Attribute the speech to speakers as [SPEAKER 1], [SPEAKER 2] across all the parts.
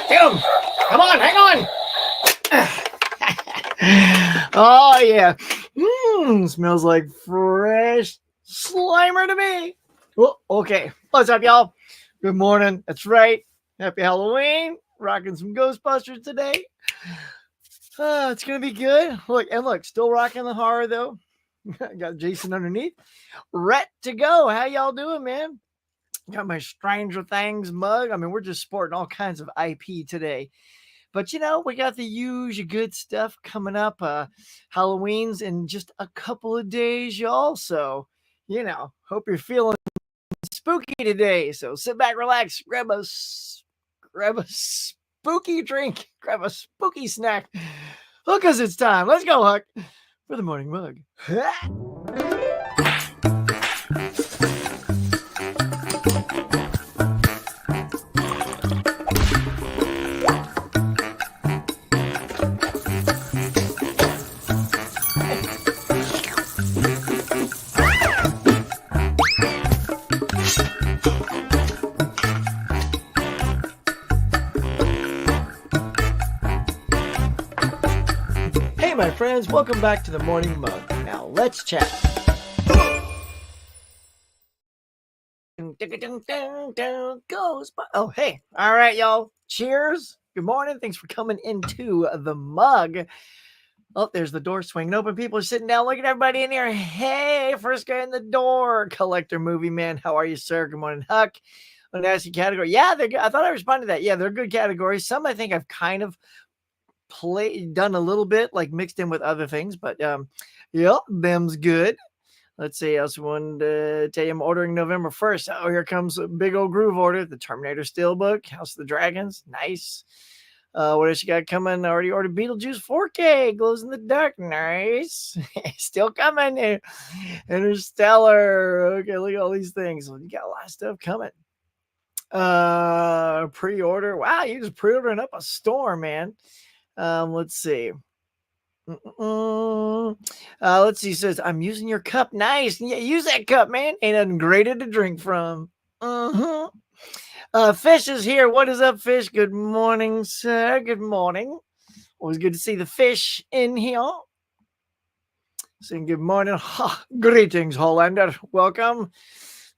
[SPEAKER 1] Get him! Come on, hang on! Oh, yeah. Smells like fresh Slimer to me. Well, okay. What's up, y'all? Good morning. That's right. Happy Halloween. Rocking some Ghostbusters today. It's going to be good. Look, still rocking the horror, though. Got Jason underneath. Ret to go. How y'all doing, man? Got my Stranger Things mug. I mean, we're just sporting all kinds of IP today. But we got the usual good stuff coming up. Halloween's in just a couple of days, y'all. So, hope you're feeling spooky today. So sit back, relax, grab a spooky drink, grab a spooky snack. Because it's time. Let's go, Huck, for the morning mug. My friends, welcome back to the morning mug. Now let's chat. Oh, hey. All right, y'all. Cheers. Good morning. Thanks for coming into the mug. Oh, there's the door swinging open. People are sitting down. Look at everybody in here. Hey, first guy in the door. Collector Movie Man. How are you, sir? Good morning, Huck. I'm going to ask you category. Yeah, they're good. I thought I responded to that. Yeah, they're good categories. Some I think I've kind of done a little bit, like mixed in with other things, but yep, them's good. Let's see. I also wanted to tell you I'm ordering November 1st. Oh, here comes a big old groove order. The Terminator Steelbook, House of the Dragons. Nice. What else you got coming? I already ordered Beetlejuice 4K, glows in the dark. Nice. Still coming. Interstellar. Okay, look at all these things. You got a lot of stuff coming. Pre-order. Wow, you just pre-ordering up a storm, man. Let's see. Let's see. Says, I'm using your cup. Nice. Yeah, use that cup, man. Ain't nothing greater to drink from. Fish is here. What is up, Fish? Good morning, sir. Good morning. Always good to see the fish in here. Saying good morning. Greetings, Hollander. Welcome.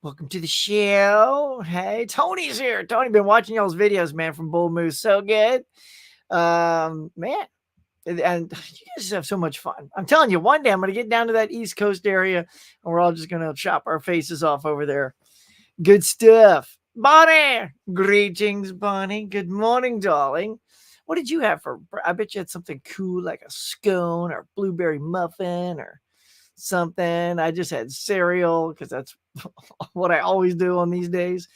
[SPEAKER 1] Welcome to the show. Hey, Tony's here. Tony, been watching y'all's videos, man, from Bull Moose. So good. Man, and you guys have so much fun. I'm telling you, one day I'm going to get down to that East Coast area and we're all just going to chop our faces off over there. Good stuff. Bonnie, greetings, Bonnie. Good morning, darling. What did you have for? I bet you had something cool like a scone or blueberry muffin or something. I just had cereal because that's what I always do on these days.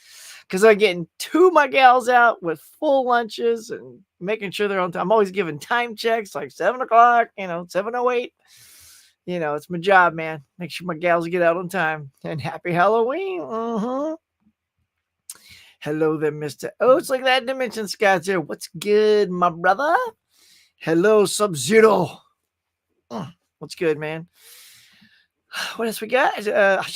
[SPEAKER 1] Because I'm getting two of my gals out with full lunches and making sure they're on time. I'm always giving time checks like 7 o'clock, 7:08. It's my job, man. Make sure my gals get out on time. And happy Halloween. Hello there, Mr. Oats. Like that Dimension Scott's here. What's good, my brother? Hello, Sub-Zero. What's good, man? What else we got?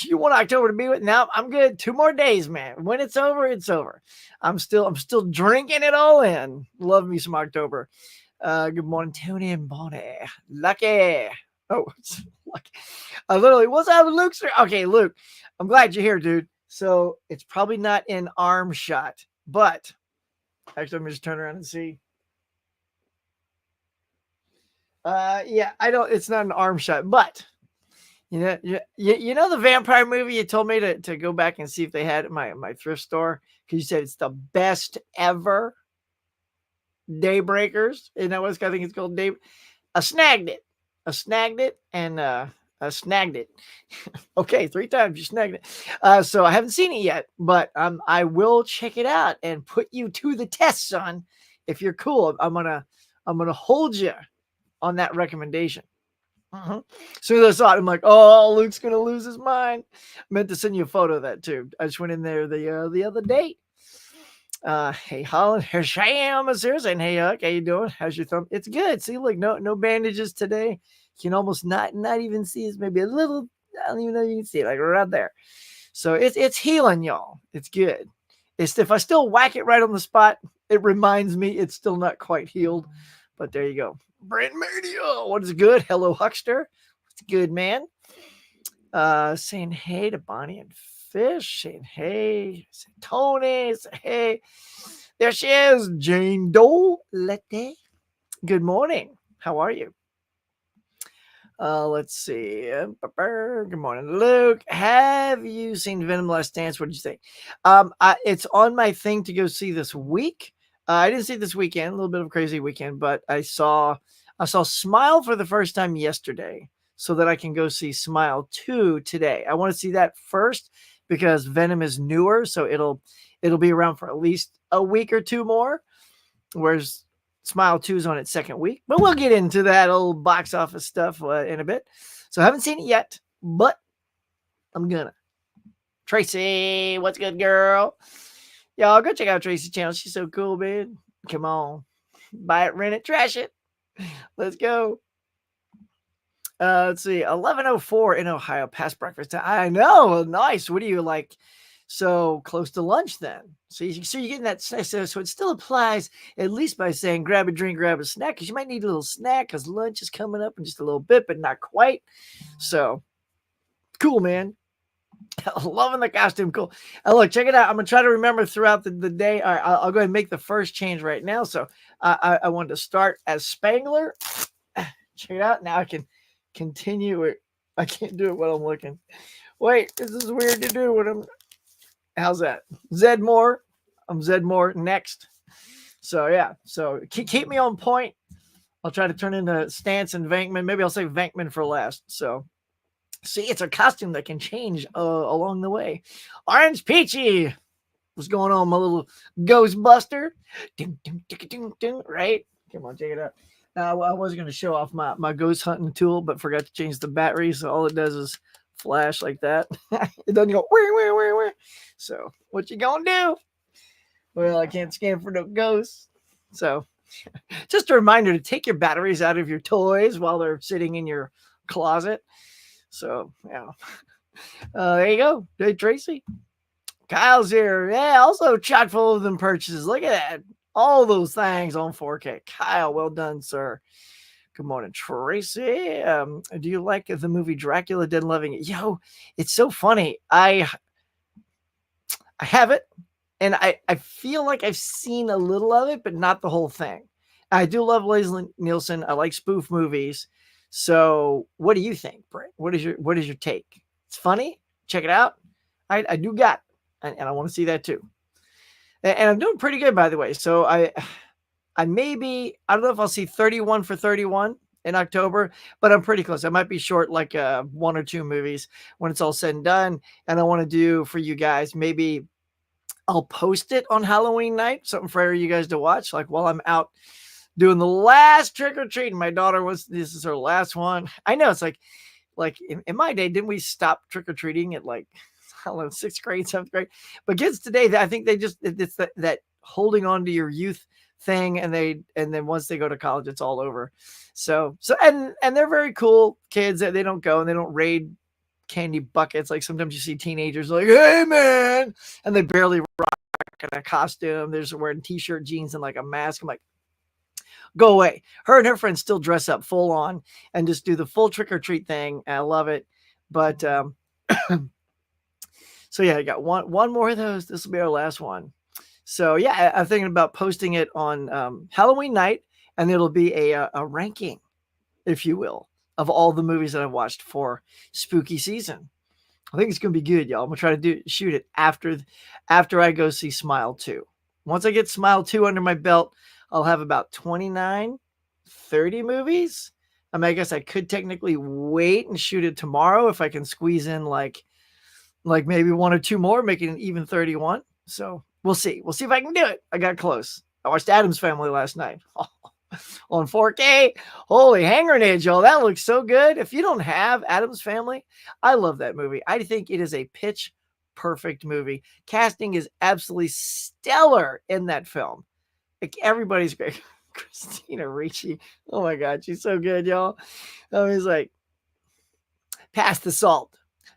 [SPEAKER 1] You want October to be with? No, I'm good. 2 more days, man. When it's over, it's over. I'm still drinking it all in. Love me some October. Good morning, Tony and Bonnie. Lucky. Oh, it's Lucky. Literally, what's up, Luke? Okay, Luke, I'm glad you're here, dude. So it's probably not in arm shot, but actually, let me just turn around and see. Yeah, it's not an arm shot, but you know the vampire movie you told me to go back and see if they had it at my thrift store because you said it's the best ever. Daybreakers, you know what I think it's called? I snagged it, and I snagged it. Okay, 3 times you snagged it. So I haven't seen it yet, but I will check it out and put you to the test, son. If you're cool, I'm gonna hold you on that recommendation. As soon as I saw it, I'm like, oh, Luke's gonna lose his mind. I meant to send you a photo of that too. I just went in there the other day. Hey Holland, here Sham is here saying, hey Huck, how you doing? How's your thumb? It's good. See, look, no bandages today. You can almost not even see. It's maybe a little. I don't even know you can see it, like right there. So it's healing, y'all. It's good. if I still whack it right on the spot, it reminds me it's still not quite healed. But there you go. Brand Mania. What is good? Hello, Huckster. What's good, man? Saying hey to Bonnie and Fish. Saying hey. Saying Tony. Saying hey. There she is. Jane Doe. Letty. Good morning. How are you? Let's see. Good morning, Luke. Have you seen Venom: Last Dance? What did you think? It's on my thing to go see this week. I didn't see it this weekend. A little bit of a crazy weekend, but I saw Smile for the first time yesterday, so that I can go see Smile 2 today. I want to see that first because Venom is newer, so it'll be around for at least a week or two more. Whereas Smile 2 is on its second week, but we'll get into that old box office stuff in a bit. So I haven't seen it yet, but I'm gonna. Tracy, what's good, girl? Y'all go check out Tracy's channel. She's so cool, man. Come on. Buy it, rent it, trash it. Let's go. Let's see. 11:04 in Ohio, past breakfast time. I know. Nice. What do you like? So close to lunch then. So you're getting that. So it still applies at least by saying grab a drink, grab a snack, because you might need a little snack because lunch is coming up in just a little bit, but not quite. So cool, man. Loving the costume. Cool. Look, check it out. I'm going to try to remember throughout the day. All right, I'll go ahead and make the first change right now. So I wanted to start as Spangler. Check it out. Now I can continue it. I can't do it while I'm looking. Wait, this is weird to do when I'm... How's that? Zedmore. I'm Zedmore next. So, yeah. So, keep me on point. I'll try to turn into Stance and Vankman. Maybe I'll say Vankman for last. So, see, it's a costume that can change along the way. Orange Peachy. What's going on, my little Ghostbuster? Ding, ding, ding, ding, ding, right? Come on, check it out. Now, I was going to show off my ghost hunting tool, but forgot to change the battery. So, all it does is flash like that. It doesn't go where. So what you gonna do? Well, I can't scan for no ghosts. So just a reminder to take your batteries out of your toys while they're sitting in your closet. So yeah. There you go. Hey, Tracy. Kyle's here. Yeah, also chock full of them purchases. Look at that. All those things on 4K. Kyle, well done, sir. Good morning, Tracy. Do you like the movie Dracula Dead Loving It? Yo, it's so funny. I have it, and I feel like I've seen a little of it, but not the whole thing. I do love Leslie Nielsen. I like spoof movies. So what do you think, Brett? What is your take? It's funny. Check it out. I do got it, and I want to see that too. And I'm doing pretty good, by the way. So I don't know if I'll see 31 for 31 in October, but I'm pretty close. I might be short like one or two movies when it's all said and done. And I want to do for you guys, maybe I'll post it on Halloween night, something for you guys to watch, like while I'm out doing the last trick or treat. My daughter this is her last one. I know it's like in my day, didn't we stop trick or treating at like, I don't know, 6th grade, 7th grade? But kids today, I think it's that holding on to your youth thing, and then once they go to college, it's all over. So and they're very cool kids. They don't go and they don't raid candy buckets. Like sometimes you see teenagers like, hey man, and they barely rock in a costume. They're just wearing t-shirt, jeans, and like a mask. I'm like, go away. Her and her friends still dress up full on and just do the full trick or treat thing. I love it. But so yeah, I got one more of those. This will be our last one. So yeah, I'm thinking about posting it on Halloween night, and it'll be a ranking, if you will, of all the movies that I've watched for spooky season. I think it's gonna be good, y'all. I'm gonna try to shoot it after I go see Smile 2. Once I get Smile 2 under my belt, I'll have about 29, 30 movies. I mean, I guess I could technically wait and shoot it tomorrow if I can squeeze in like maybe one or two more, making it even 31. So we'll see. We'll see if I can do it. I got close. I watched Addams Family last night on 4K. Holy hand grenade, y'all. That looks so good. If you don't have Addams Family, I love that movie. I think it is a pitch perfect movie. Casting is absolutely stellar in that film. Like, everybody's great. Christina Ricci. Oh my God. She's so good, y'all. I was like, pass the salt.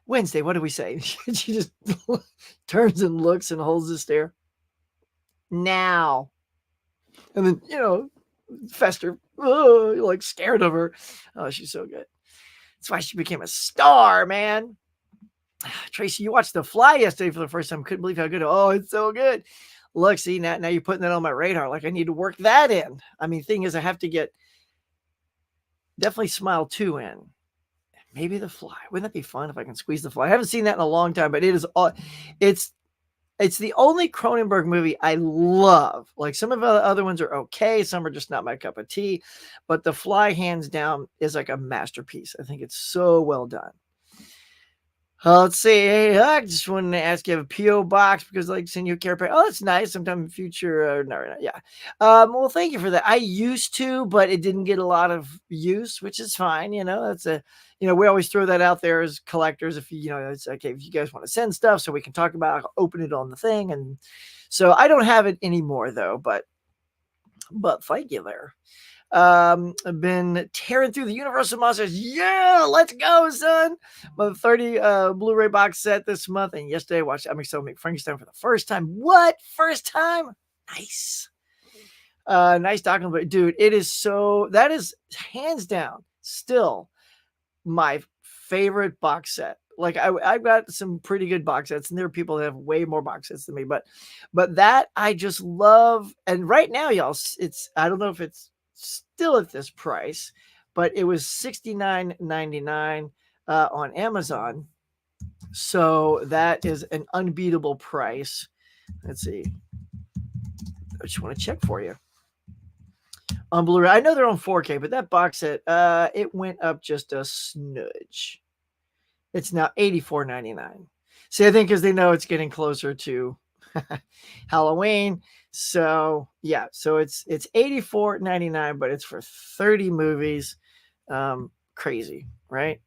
[SPEAKER 1] Wednesday, what do we say? She just turns and looks and holds the stare. now. And then, Fester, oh, you're like scared of her. Oh, she's so good. That's why she became a star, man. Tracy, you watched The Fly yesterday for the first time. Couldn't believe how good. Oh, it's so good. Look, see, now you're putting that on my radar. Like, I need to work that in. I mean, thing is, I have to get definitely Smile 2 in. Maybe The Fly. Wouldn't that be fun if I can squeeze The Fly? I haven't seen that in a long time, but it's the only Cronenberg movie I love. Like, some of the other ones are okay. Some are just not my cup of tea. But The Fly, hands down, is like a masterpiece. I think it's so well done. Let's see. Hey, I just wanted to ask you, have a P.O. box because like send you a care pack. Oh, that's nice. Sometime in the future. No, yeah. Well, thank you for that. I used to, but it didn't get a lot of use, which is fine. That's we always throw that out there as collectors. If it's okay if you guys want to send stuff so we can talk about it, I'll open it on the thing. And so I don't have it anymore though, but thank you there. I've been tearing through the Universal Monsters. Yeah, let's go, son. My 30 Blu-ray box set this month, and yesterday I watched Frankenstein for the first time. What? First time? Nice. Nice talking about it. Dude, that is hands down still my favorite box set. Like I've got some pretty good box sets, and there are people that have way more box sets than me, but that I just love. And right now, y'all, I don't know if it's still at this price, but it was $69.99 on Amazon. So that is an unbeatable price. Let's see. I just want to check for you. On Blu-ray, I know they're on 4K, but that box set, it went up just a smidge. It's now $84.99. See, I think because they know it's getting closer to Halloween. So yeah, so it's $84.99, but it's for 30 movies. Crazy, right?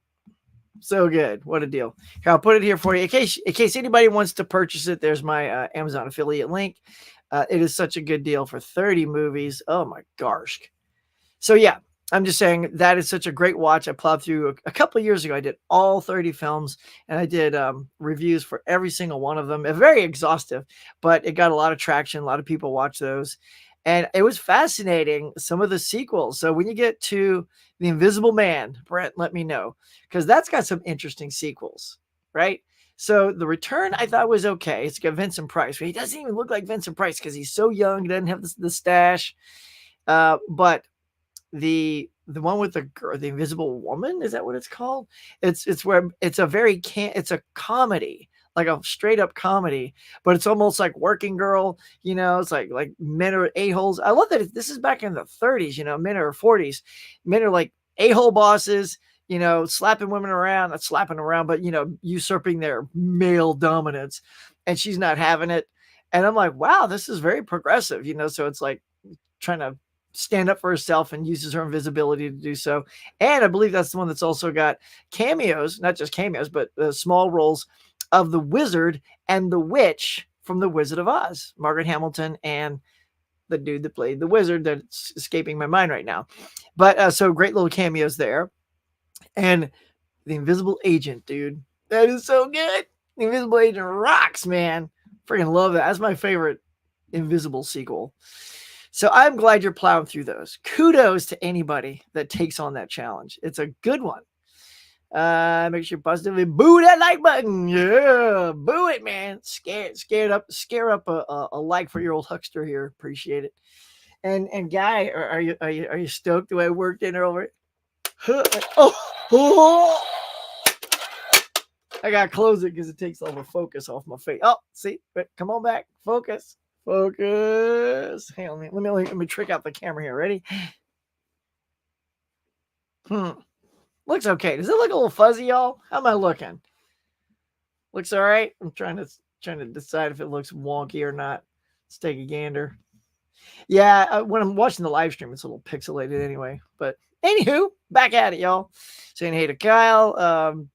[SPEAKER 1] So good. What a deal. Here, I'll put it here for you. In case anybody wants to purchase it, there's my Amazon affiliate link. It is such a good deal for 30 movies. Oh my gosh. So yeah, I'm just saying that is such a great watch. I plowed through a couple of years ago. I did all 30 films, and I did reviews for every single one of them. Very exhaustive, but it got a lot of traction. A lot of people watch those. And it was fascinating, some of the sequels. So when you get to The Invisible Man, Brent, let me know, because that's got some interesting sequels, right? So The Return, I thought was okay. It's got Vincent Price. He doesn't even look like Vincent Price because he's so young. He doesn't have the stash. But the one with the Invisible Woman, is that what it's called? It's where it's a it's a comedy, like a straight up comedy, but it's almost like Working Girl. It's like men are a-holes. I love that this is back in the 30s. Men are 40s. Men are like a-hole bosses. Slapping women around, not slapping around, but usurping their male dominance, and she's not having it. And I'm like, wow, this is very progressive. So it's like trying to stand up for herself and uses her invisibility to do so. And I believe that's the one that's also got cameos, not just cameos, but small roles of the wizard and the witch from The Wizard of Oz, Margaret Hamilton and the dude that played the wizard that's escaping my mind right now. But so great little cameos there. And the Invisible Agent, dude, that is so good. The Invisible Agent rocks, man. Freaking love that. That's my favorite Invisible sequel. So I'm glad you're plowing through those. Kudos to anybody that takes on that challenge. It's a good one. Make sure you positively boo that like button. Yeah, boo it, man. Scare up a like for your old huckster here. Appreciate it. And Guy, are you stoked the way I worked in over it? Oh. I gotta close it because it takes all the focus off my face. Oh, see, come on back. Focus. Hang on, let me trick out the camera here. Ready? Looks okay. Does it look a little fuzzy, y'all? How am I looking? Looks all right. I'm trying to decide if it looks wonky or not. Let's take a gander. Yeah, when I'm watching the live stream, it's a little pixelated anyway. But anywho, back at it, y'all. Saying hey to Kyle.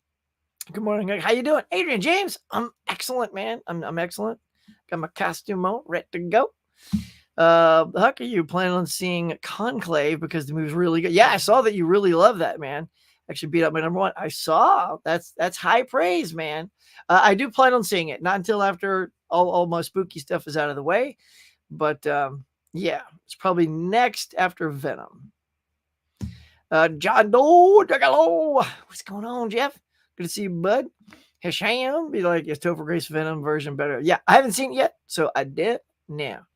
[SPEAKER 1] Good morning. How you doing, Adrian James? I'm excellent, man. I'm excellent. Got my costume on, ready to go. Huck, are you planning on seeing Conclave because the movie's really good? Yeah, I saw that you really love that, man. Actually beat up my number one. I saw. That's high praise, man. I do plan on seeing it. Not until after all my spooky stuff is out of the way. But yeah, it's probably next after Venom. John Doe, what's going on, Jeff? Good to see you, bud. Hisham, be like, is Topher Grace Venom version better? Yeah, I haven't seen it yet, so I did now.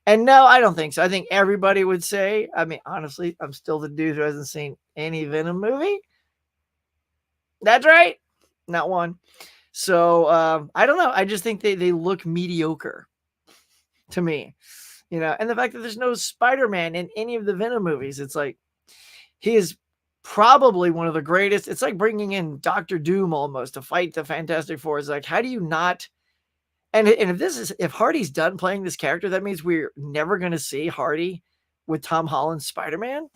[SPEAKER 1] And no, I don't think so. I think everybody would say, I mean, honestly, I'm still the dude who hasn't seen any Venom movie. That's right. Not one. So I don't know. I just think they look mediocre to me. And the fact that there's no Spider-Man in any of the Venom movies, it's like he is probably one of the greatest. It's like bringing in Doctor Doom almost to fight the Fantastic Four. It's like, how do you not? And if Hardy's done playing this character, that means we're never going to see Hardy with Tom Holland's Spider-Man.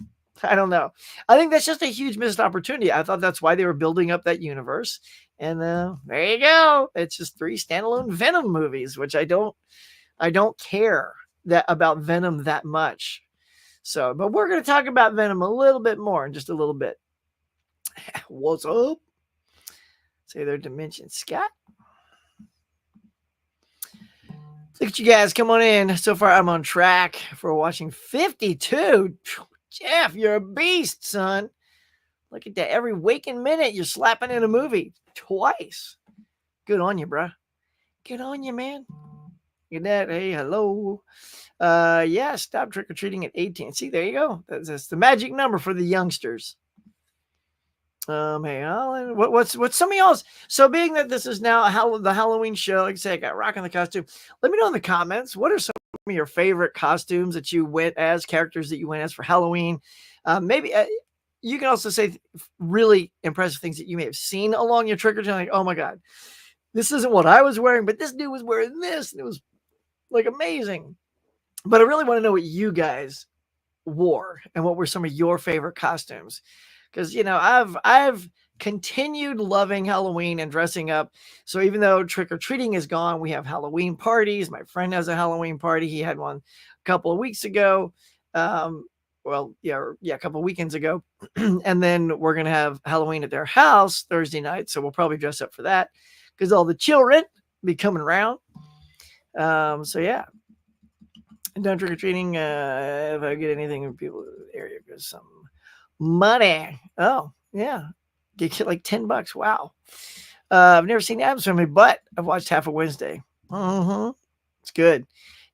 [SPEAKER 1] I don't know. I think that's just a huge missed opportunity. I thought that's why they were building up that universe. And there you go. It's just 3 standalone Venom movies, which I don't care about Venom that much. So, but we're going to talk about Venom a little bit more in just a little bit. What's up? Say their dimension, Scott. Look at you guys. Come on in. So far, I'm on track for watching 52. Jeff, you're a beast, son. Look at that. Every waking minute, you're slapping in a movie twice. Good on you, bro. Good on you, man. Get that. Hey, hello. Yeah, stop trick-or-treating at 18. See, there you go. That's the magic number for the youngsters. Hey, Alan, what's some of y'all's? So being that this is now the Halloween show, like I say, I got rocking the costume. Let me know in the comments, what are some of your favorite costumes that you went as, characters that you went as for Halloween? Maybe you can also say really impressive things that you may have seen along your trick-or-treat. Like, oh my God, this isn't what I was wearing, but this dude was wearing this. And it was like amazing. But I really want to know what you guys wore and what were some of your favorite costumes. Because, I've continued loving Halloween and dressing up. So even though trick-or-treating is gone, we have Halloween parties. My friend has a Halloween party. He had one a couple of weeks ago. A couple of weekends ago. And then we're going to have Halloween at their house Thursday night. So we'll probably dress up for that because all the children be coming around. So yeah. And done trick-or-treating. If I get anything in people area, because some money. Oh, yeah. Get like $10. Wow. I've never seen Addams Family, but I've watched half of Wednesday. It's good.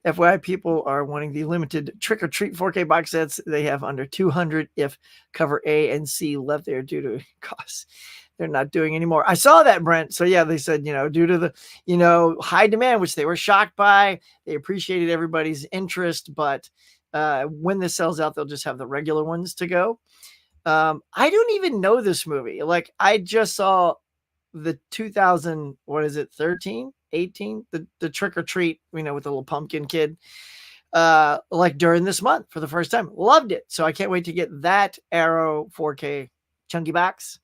[SPEAKER 1] FYI, people are wanting the limited Trick or Treat 4K box sets. They have under 200 if cover A and C left there due to costs. They're not doing anymore. I saw that, Brent. So yeah, they said, due to the, high demand, which they were shocked by, they appreciated everybody's interest, but when this sells out, they'll just have the regular ones to go. I don't even know this movie. Like, I just saw the 2000, what is it, 13, 18, the Trick or Treat, with the little pumpkin kid, like during this month for the first time. Loved it. So I can't wait to get that Arrow 4K chunky box.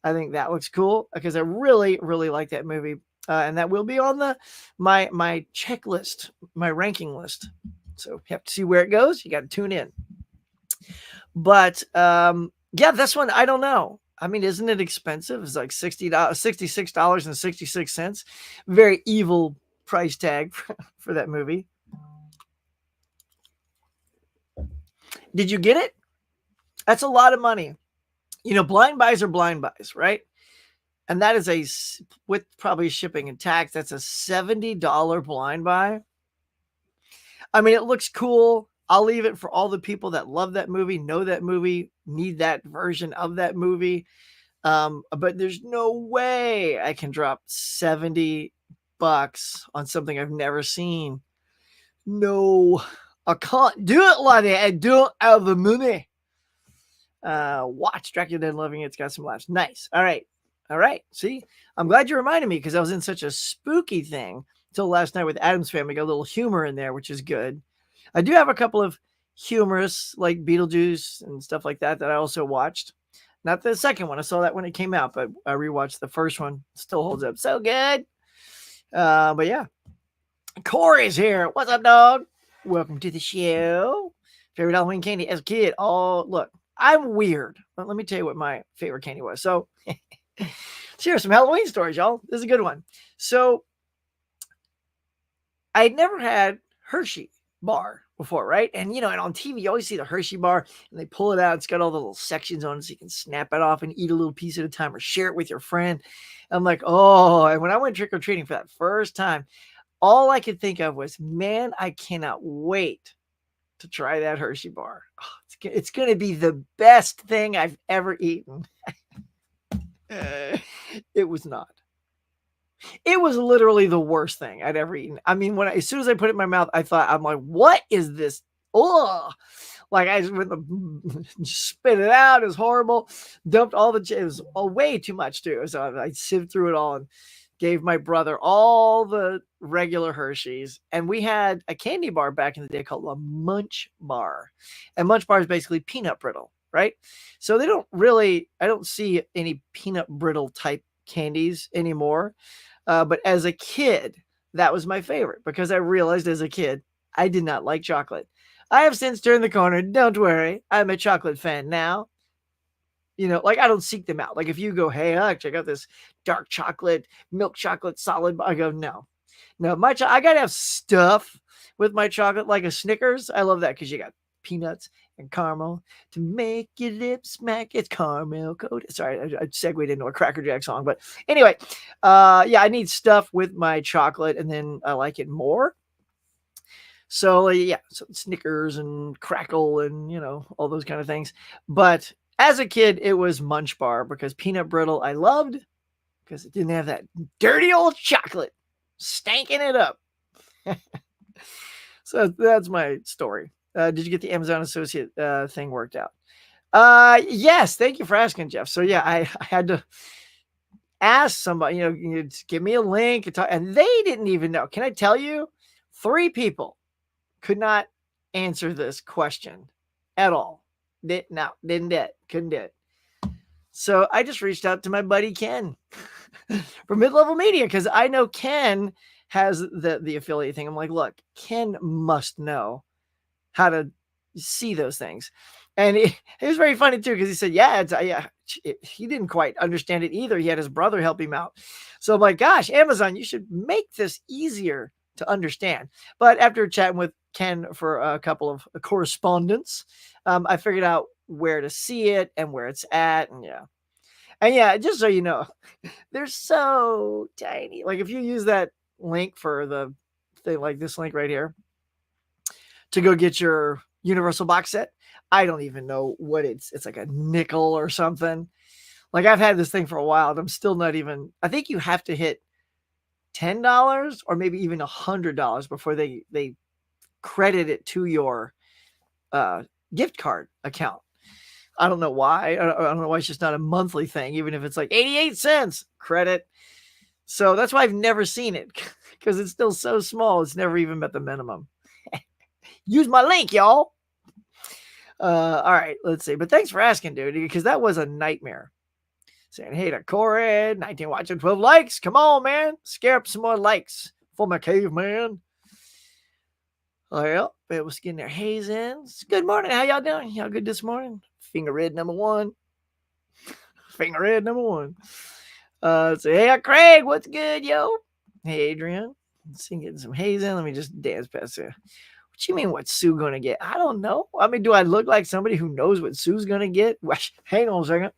[SPEAKER 1] I think that looks cool because I really, really like that movie. And that will be on my checklist, my ranking list. So you have to see where it goes. You got to tune in. But yeah, this one, I don't know. I mean, isn't it expensive? It's like $66.66. Very evil price tag for that movie. Did you get it? That's a lot of money. Blind buys are blind buys, right? And that is with probably shipping and tax, that's a $70 blind buy. I mean, it looks cool. I'll leave it for all the people that love that movie, know that movie, need that version of that movie. But there's no way I can drop $70 on something I've never seen. No, I can't do it like that. I don't have the money. Watch Dracula Dead Loving It. It's got some laughs. Nice. All right. See, I'm glad you reminded me because I was in such a spooky thing until last night with Addams Family. Got a little humor in there, which is good. I do have a couple of humorous, like Beetlejuice and stuff like that I also watched. Not the second one. I saw that when it came out, but I rewatched the first one. Still holds up so good. But yeah. Corey's here. What's up, dog? Welcome to the show. Favorite Halloween candy as a kid. Oh, look, I'm weird. But let me tell you what my favorite candy was. So here are some Halloween stories, y'all. This is a good one. So I never had Hershey bar before, right? And and on TV, you always see the Hershey bar and they pull it out. It's got all the little sections on it so you can snap it off and eat a little piece at a time or share it with your friend. I'm like, oh, and when I went trick or treating for that first time, all I could think of was, man, I cannot wait to try that Hershey bar. Oh, it's going to be the best thing I've ever eaten. It was not. It was literally the worst thing I'd ever eaten. I mean, as soon as I put it in my mouth, I'm like, what is this? Oh, like I just spit it out. It was horrible. Dumped all it was way too much too. So I sieved through it all and gave my brother all the regular Hershey's. And we had a candy bar back in the day called a Munch Bar. And Munch Bar is basically peanut brittle, right? So I don't see any peanut brittle type candies anymore. But as a kid, that was my favorite because I realized as a kid, I did not like chocolate. I have since turned the corner. Don't worry. I'm a chocolate fan now. Like I don't seek them out. Like if you go, hey, check out this dark chocolate, milk chocolate solid. I go, no. I got to have stuff with my chocolate like a Snickers. I love that because you got peanuts and caramel to make your lips smack. It's caramel coated. Sorry, I segued into a Cracker Jack song, but anyway, I need stuff with my chocolate, and then I like it more. So so Snickers and Crackle and all those kind of things. But as a kid, it was Munch Bar because peanut brittle I loved because it didn't have that dirty old chocolate stanking it up. So that's my story. Did you get the Amazon Associate thing worked out? Yes. Thank you for asking, Jeff. So yeah, I had to ask somebody, give me a link and they didn't even know. Can I tell you? 3 people could not answer this question at all. Couldn't do it. So I just reached out to my buddy Ken from Mid-Level Media because I know Ken has the affiliate thing. I'm like, look, Ken must know how to see those things. And it was very funny too, because he said, he didn't quite understand it either. He had his brother help him out. So I'm like, gosh, Amazon, you should make this easier to understand. But after chatting with Ken for a couple of correspondence, I figured out where to see it and where it's at. And just so you know, they're so tiny. Like if you use that link for the thing, like this link right here, to go get your Universal box set, I don't even know what it's like a nickel or something. Like I've had this thing for a while and I'm still not even, I think you have to hit $10 or maybe even $100 before they credit it to your gift card account. I don't know why. I don't know why it's just not a monthly thing, even if it's like 88 cents credit. So that's why I've never seen it because it's still so small. It's never even met the minimum. Use my link, y'all. All right, let's see. But thanks for asking, dude, because that was a nightmare. Saying, hey to Corey, 19 watching, 12 likes. Come on, man. Scare up some more likes for my caveman. Oh, yeah. It was getting their haze in. Good morning. How y'all doing? Y'all good this morning? Finger red number 1. Finger red number 1. Let's say, hey, Craig, what's good, yo? Hey, Adrian. Let's see, getting some haze in. Let me just dance past here. What you mean, what's Sue going to get? I don't know. I mean, do I look like somebody who knows what Sue's going to get? Hang on a second.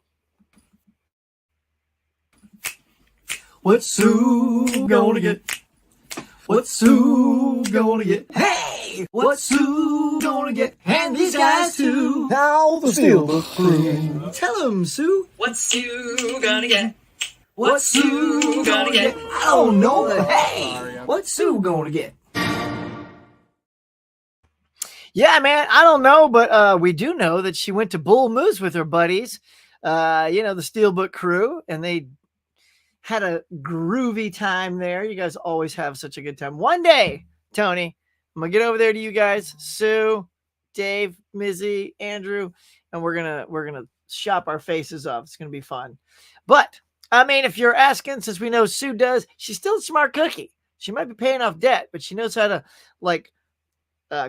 [SPEAKER 1] What's Sue going to get? What's Sue going to get? Hey! What's Sue going to get? And these guys too.
[SPEAKER 2] Now the Steelbook crew.
[SPEAKER 1] Tell them, Sue.
[SPEAKER 3] What's Sue gonna get?
[SPEAKER 1] What's Sue going to get? I don't know, but hey! What's Sue going to get? Yeah, man, I don't know, but we do know that she went to Bull Moose with her buddies, the Steelbook crew, and they had a groovy time there. You guys always have such a good time. One day, Tony, I'm going to get over there to you guys, Sue, Dave, Mizzy, Andrew, and we're going to shop our faces off. It's going to be fun. But, I mean, if you're asking, since we know Sue does, she's still a smart cookie. She might be paying off debt, but she knows how to,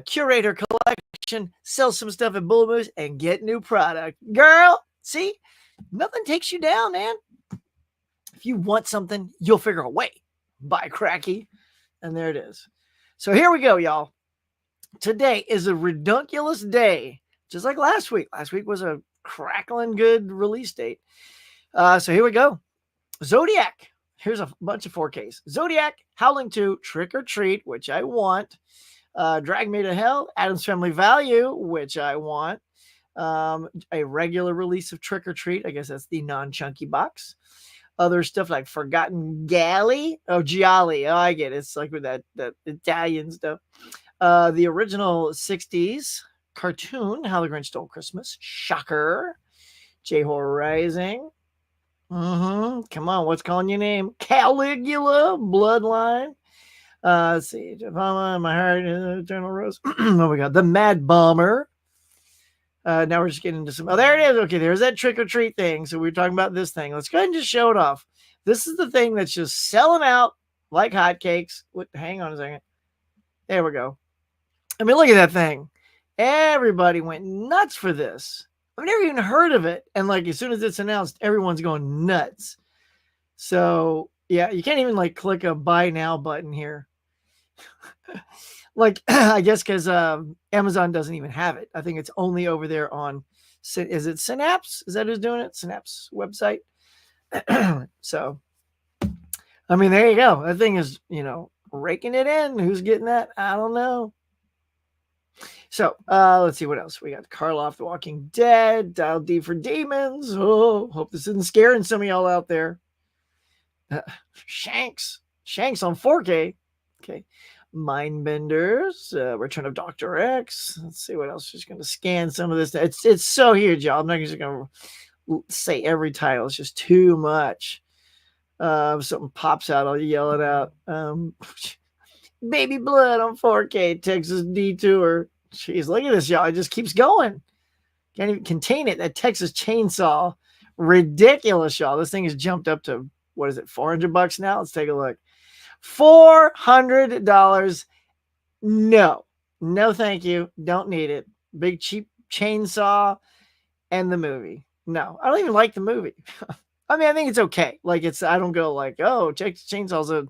[SPEAKER 1] curate her collection, sell some stuff at Bull Moose, and get new product. Girl, see? Nothing takes you down, man. If you want something, you'll figure a way. Buy Cracky. And there it is. So here we go, y'all. today is a redunculous day, just like last week. Last week was a crackling good release date. So here we go. Zodiac. Here's a bunch of 4Ks. Zodiac, Howling 2, Trick or Treat, which I want. Drag Me to Hell, Addams Family Value, which I want. A regular release of Trick or Treat. I guess that's the non-chunky box. Other stuff like Forgotten Galley. Oh, Gialli. Oh, I get it. It's like with that Italian stuff. The original 60s cartoon, How the Grinch Stole Christmas. Shocker. J-Horror Rising. Come on, what's calling your name? Caligula, Bloodline. Let's see. Javama, My Heart, Eternal Rose. Oh my God. The Mad Bomber. Now we're just getting into some. Oh, there it is. Okay, there's that trick or treat thing. So we were talking about this thing. Let's go ahead and just show it off. This is the thing that's just selling out like hotcakes. Hang on a second. There we go. I mean, look at that thing. Everybody went nuts for this. I've never even heard of it. And like as soon as it's announced, everyone's going nuts. So yeah, you can't even like click a buy now button here. Like, I guess because Amazon doesn't even have it. I think it's only over there on, is it Synapse? Is that who's doing it? Synapse website. So, I mean, there you go. That thing is, raking it in. Who's getting that? I don't know. So, let's see what else. We got Karloff, The Walking Dead, Dial D for Demons. Oh, hope this isn't scaring some of y'all out there. Shanks on 4K. Okay. Mindbenders, Return of Dr. X. Let's see what else. Just going to scan some of this. It's so huge, y'all. I'm not just going to say every title. It's just too much. Something pops out, I'll yell it out. Baby Blood on 4K, Texas Detour. Jeez, look at this, y'all. It just keeps going. Can't even contain it. That Texas Chainsaw. Ridiculous, y'all. This thing has jumped up to, what is it, $400 now? Let's take a look. $400. No, thank you. Don't need it. Big cheap chainsaw and the movie. No, I don't even like the movie. I mean, I think it's okay. Like I don't go like, oh, Texas Chainsaw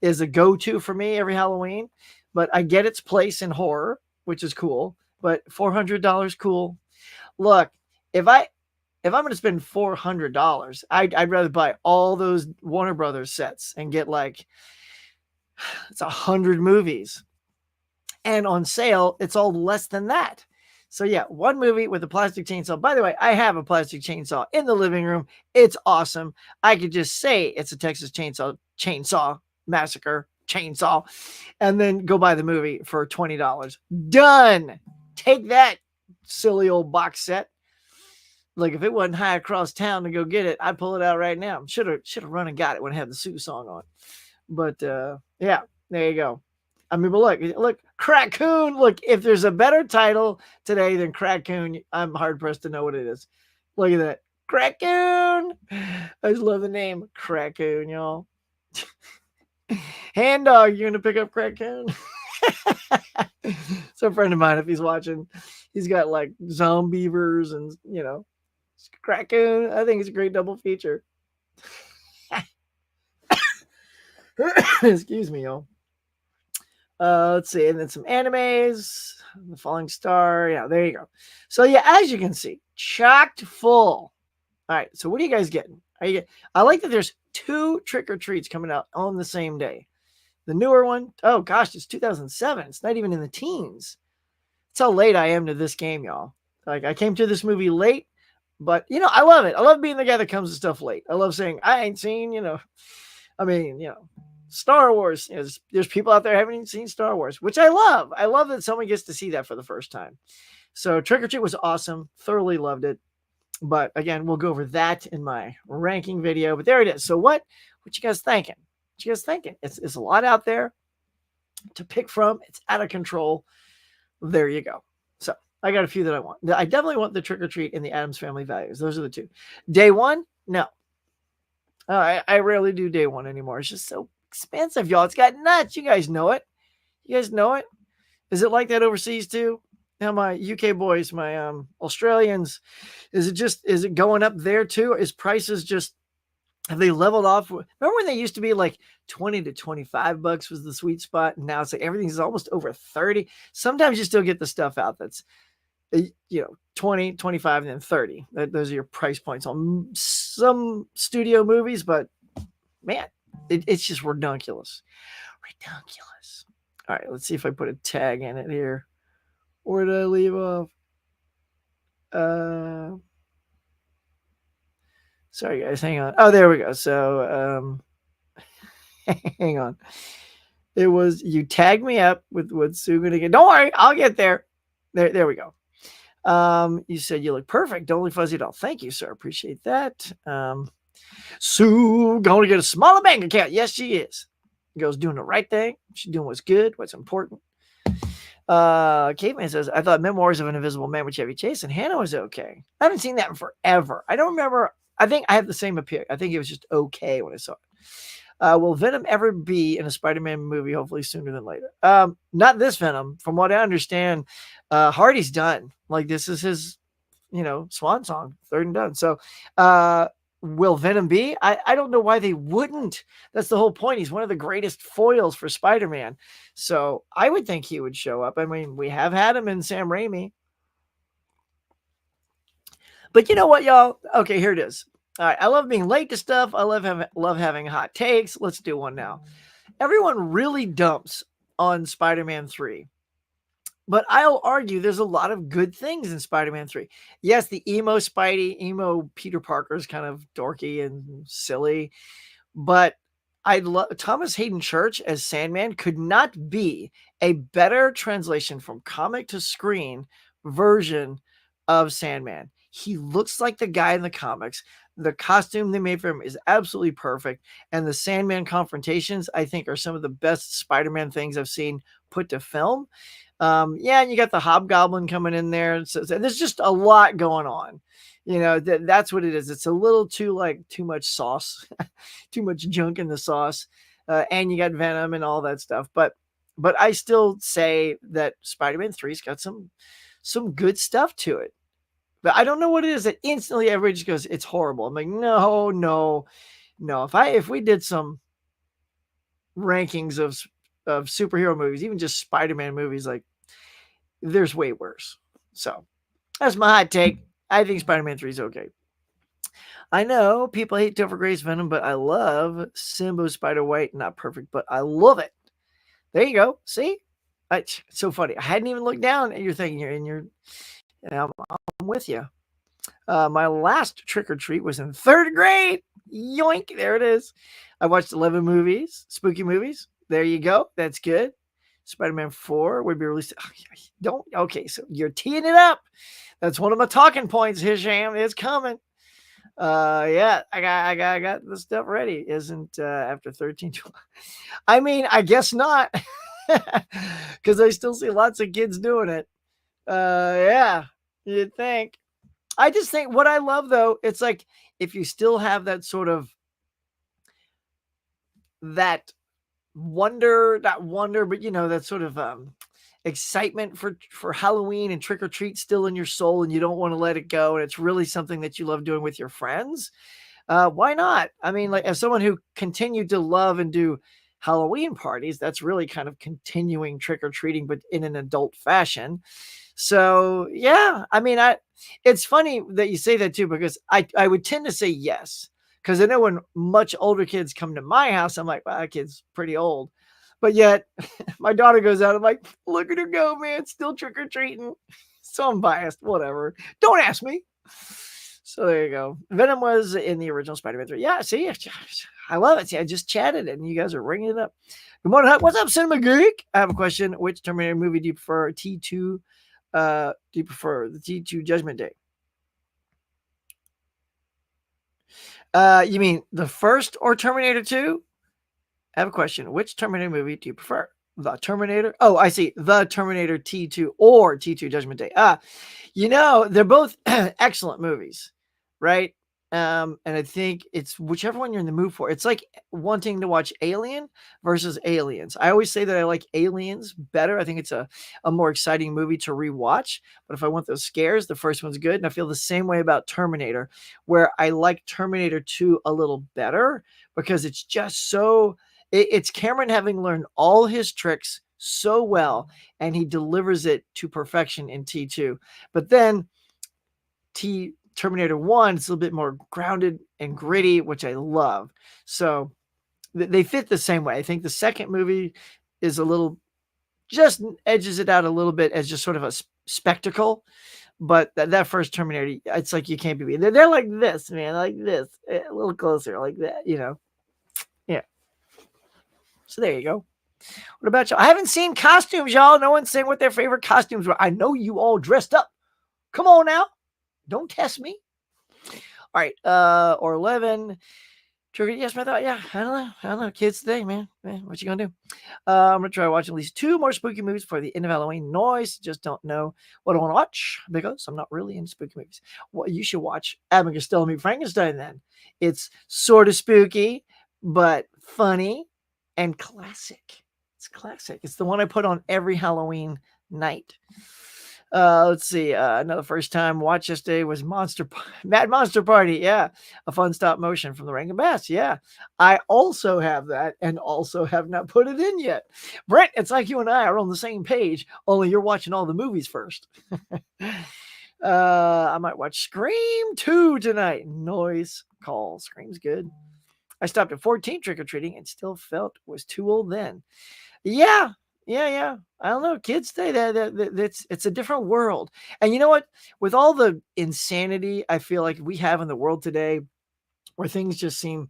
[SPEAKER 1] is a go-to for me every Halloween, but I get its place in horror, which is cool. But $400, cool. Look, if I'm going to spend $400, I'd rather buy all those Warner Brothers sets and get like, it's 100 movies. And on sale, it's all less than that. So yeah, one movie with a plastic chainsaw. By the way, I have a plastic chainsaw in the living room. It's awesome. I could just say it's a Texas Chainsaw Massacre chainsaw, and then go buy the movie for $20. Done. Take that, silly old box set. Like if it wasn't high across town to go get it, I'd pull it out right now. Should have run and got it when I had the Sue song on. But yeah, there you go. I mean, but look, Crackoon. Look, if there's a better title today than Crackoon, I'm hard pressed to know what it is. Look at that, Crackoon. I just love the name Crackoon, y'all. Hand Dog, you gonna pick up Crackoon? So a friend of mine, if he's watching, he's got like Zombievers and Crackoon. I think it's a great double feature. Excuse me, y'all. Let's see, and then some animes. The Falling Star. Yeah, there you go. So yeah, as you can see, chocked full. All right. So what are you guys getting? I like that there's 2 trick or treats coming out on the same day. The newer one, oh gosh, it's 2007. It's not even in the teens. That's how late I am to this game, y'all. Like I came to this movie late, but I love it. I love being the guy that comes to stuff late. I love saying I ain't seen, Star Wars. There's people out there who haven't even seen Star Wars, which I love. I love that someone gets to see that for the first time. So Trick or Treat was awesome. Thoroughly loved it. But again, we'll go over that in my ranking video. But there it is. So what you guys thinking? What you guys thinking? It's a lot out there to pick from. It's out of control. There you go. So I got a few that I want. I definitely want the Trick or Treat and the Addams Family Values. Those are the 2. Day one, no. I rarely do day one anymore. It's just so expensive, y'all. It's got nuts. You guys know it. Is it like that overseas too? Now my UK boys, my Australians, is it going up there too? Is prices just Have they leveled off? Remember when they used to be like 20 to $25 was the sweet spot, and now it's like everything's almost over 30. Sometimes you still get the stuff out that's 20, 25, and then 30. Those are your price points on some studio movies, but man, it's just redunculous. Redunculous. All right, let's see if I put a tag in it here. Where did I leave off? Sorry guys, hang on. Oh, there we go. So hang on. It was you tagged me up with Sugan again. Don't worry, I'll get there. There we go. You said you look perfect. Don't look fuzzy at all. Thank you, sir. Appreciate that. Sue going to get a smaller bank account. Yes, she is. Girl's doing the right thing. She's doing what's good, what's important. Caveman says, I thought Memoirs of an Invisible Man with Chevy Chase and Hannah was okay. I haven't seen that in forever. I don't remember. I think I have the same opinion. I think it was just okay when I saw it. Will Venom ever be in a Spider-Man movie? Hopefully sooner than later. Not this Venom. From what I understand, Hardy's done. Like this is his, swan song, third and done. So, will Venom be? I don't know why they wouldn't. That's the whole point. He's one of the greatest foils for Spider-Man. So I would think he would show up. I mean, we have had him in Sam Raimi. But you know what, y'all? Okay, here it is. All right, I love being late to stuff. I love having hot takes. Let's do one now. Everyone really dumps on Spider-Man 3. But I'll argue there's a lot of good things in Spider-Man 3. Yes, the emo Spidey, Peter Parker is kind of dorky and silly. But I love Thomas Hayden Church as Sandman could not be a better translation from comic to screen version of Sandman. He looks like the guy in the comics. The costume they made for him is absolutely perfect. And the Sandman confrontations, I think, are some of the best Spider-Man things I've seen put to film. And you got the Hobgoblin coming in there. So there's just a lot going on. That's what it is. It's a little too much sauce, too much junk in the sauce. And you got Venom and all that stuff. But I still say that Spider-Man 3's got some good stuff to it. But I don't know what it is that instantly everybody just goes, it's horrible. I'm like, no. If we did some rankings of superhero movies, even just Spider-Man movies, like there's way worse. So that's my hot take. I think Spider-Man 3 is okay. I know people hate Topher Grace Venom, but I love Simbo Spider-White. Not perfect, but I love it. There you go. See? It's so funny. I hadn't even looked down at your thing here, and I'm with you. My last trick or treat was in 3rd grade. Yoink. There it is. I watched 11 movies, spooky movies. There you go. That's good. Spider-Man 4 would be released. Okay, so you're teeing it up. That's one of my talking points, Hisham. It's coming. I got the stuff ready. Isn't after 13, 12. I mean, I guess not. Because I still see lots of kids doing it. You'd think. I just think what I love, though, it's like if you still have that sort of that wonder, but that sort of excitement for Halloween and trick or treat still in your soul, and you don't want to let it go, and it's really something that you love doing with your friends. Why not? I mean, like as someone who continued to love and do Halloween parties, that's really kind of continuing trick or treating, but in an adult fashion. So yeah, I mean, it's funny that you say that too, because I would tend to say yes. Because I know when much older kids come to my house, I'm like, well, that kid's pretty old. But yet, my daughter goes out, I'm like, look at her go, man. Still trick-or-treating. So I'm biased. Whatever. Don't ask me. So there you go. Venom was in the original Spider-Man 3. Yeah, see? I love it. See, I just chatted it, and you guys are ringing it up. Good morning, Huck. What's up, Cinema Geek? I have a question. Which Terminator movie do you prefer? T2? Do you prefer the T2 Judgment Day? You mean the first or Terminator 2? I have a question. Which Terminator movie do you prefer? The Terminator? Oh, I see. The Terminator T2 or T2 Judgment Day. They're both excellent movies, right? And I think it's whichever one you're in the mood for. It's like wanting to watch Alien versus Aliens. I always say that I like Aliens better. I think it's a more exciting movie to rewatch. But if I want those scares, the first one's good. And I feel the same way about Terminator, where I like Terminator 2 a little better because it's just so. It's Cameron having learned all his tricks so well, and he delivers it to perfection in T2. But then Terminator 1 is a little bit more grounded and gritty, which I love. So they fit the same way. I think the second movie is a little, just edges it out a little bit as just sort of a spectacle. But that first Terminator, it's like you can't be. They're like this, man, like this, a little closer, like that, Yeah. So there you go. What about y'all? I haven't seen costumes, y'all. No one's saying what their favorite costumes were. I know you all dressed up. Come on now. Don't test me. All right. Or 11. Trigger. Yes, my thought. Yeah. I don't know. Kids today, man. What you gonna do? I'm gonna try watching at least 2 more spooky movies for the end of Halloween. Noise. Just don't know what I want to watch because I'm not really into spooky movies. Well, you should watch Abbott and Costello Meet Frankenstein then. It's sort of spooky, but funny and classic. It's classic. It's the one I put on every Halloween night. Let's see. Another first time watch yesterday was Mad Monster Party. Yeah, a fun stop motion from the Rankin Bass. Yeah, I also have that and also have not put it in yet. Brent, it's like you and I are on the same page, only you're watching all the movies first. I might watch Scream 2 tonight. Noise call. Scream's good. I stopped at 14 trick-or-treating and still felt was too old then. Yeah. I don't know. Kids say that it's a different world. And you know what? With all the insanity I feel like we have in the world today, where things just seem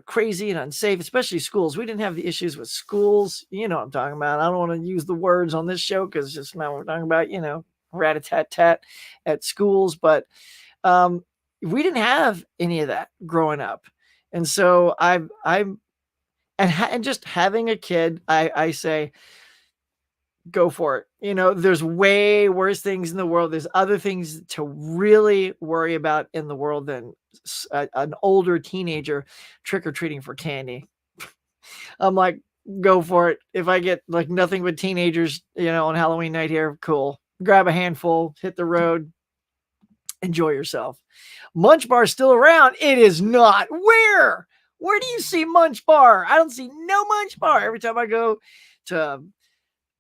[SPEAKER 1] crazy and unsafe, especially schools. We didn't have the issues with schools. You know what I'm talking about. I don't want to use the words on this show because it's just not what we're talking about, rat-a-tat-tat at schools. But we didn't have any of that growing up. And so and just having a kid, I say, go for it. There's way worse things in the world. There's other things to really worry about in the world than an older teenager trick-or-treating for candy. I'm like, go for it. If I get like nothing but teenagers, on Halloween night here, cool. Grab a handful, hit the road, enjoy yourself. Munch Bar's still around. It is not. Where do you see Munch Bar? I don't see no Munch Bar. Every time I go to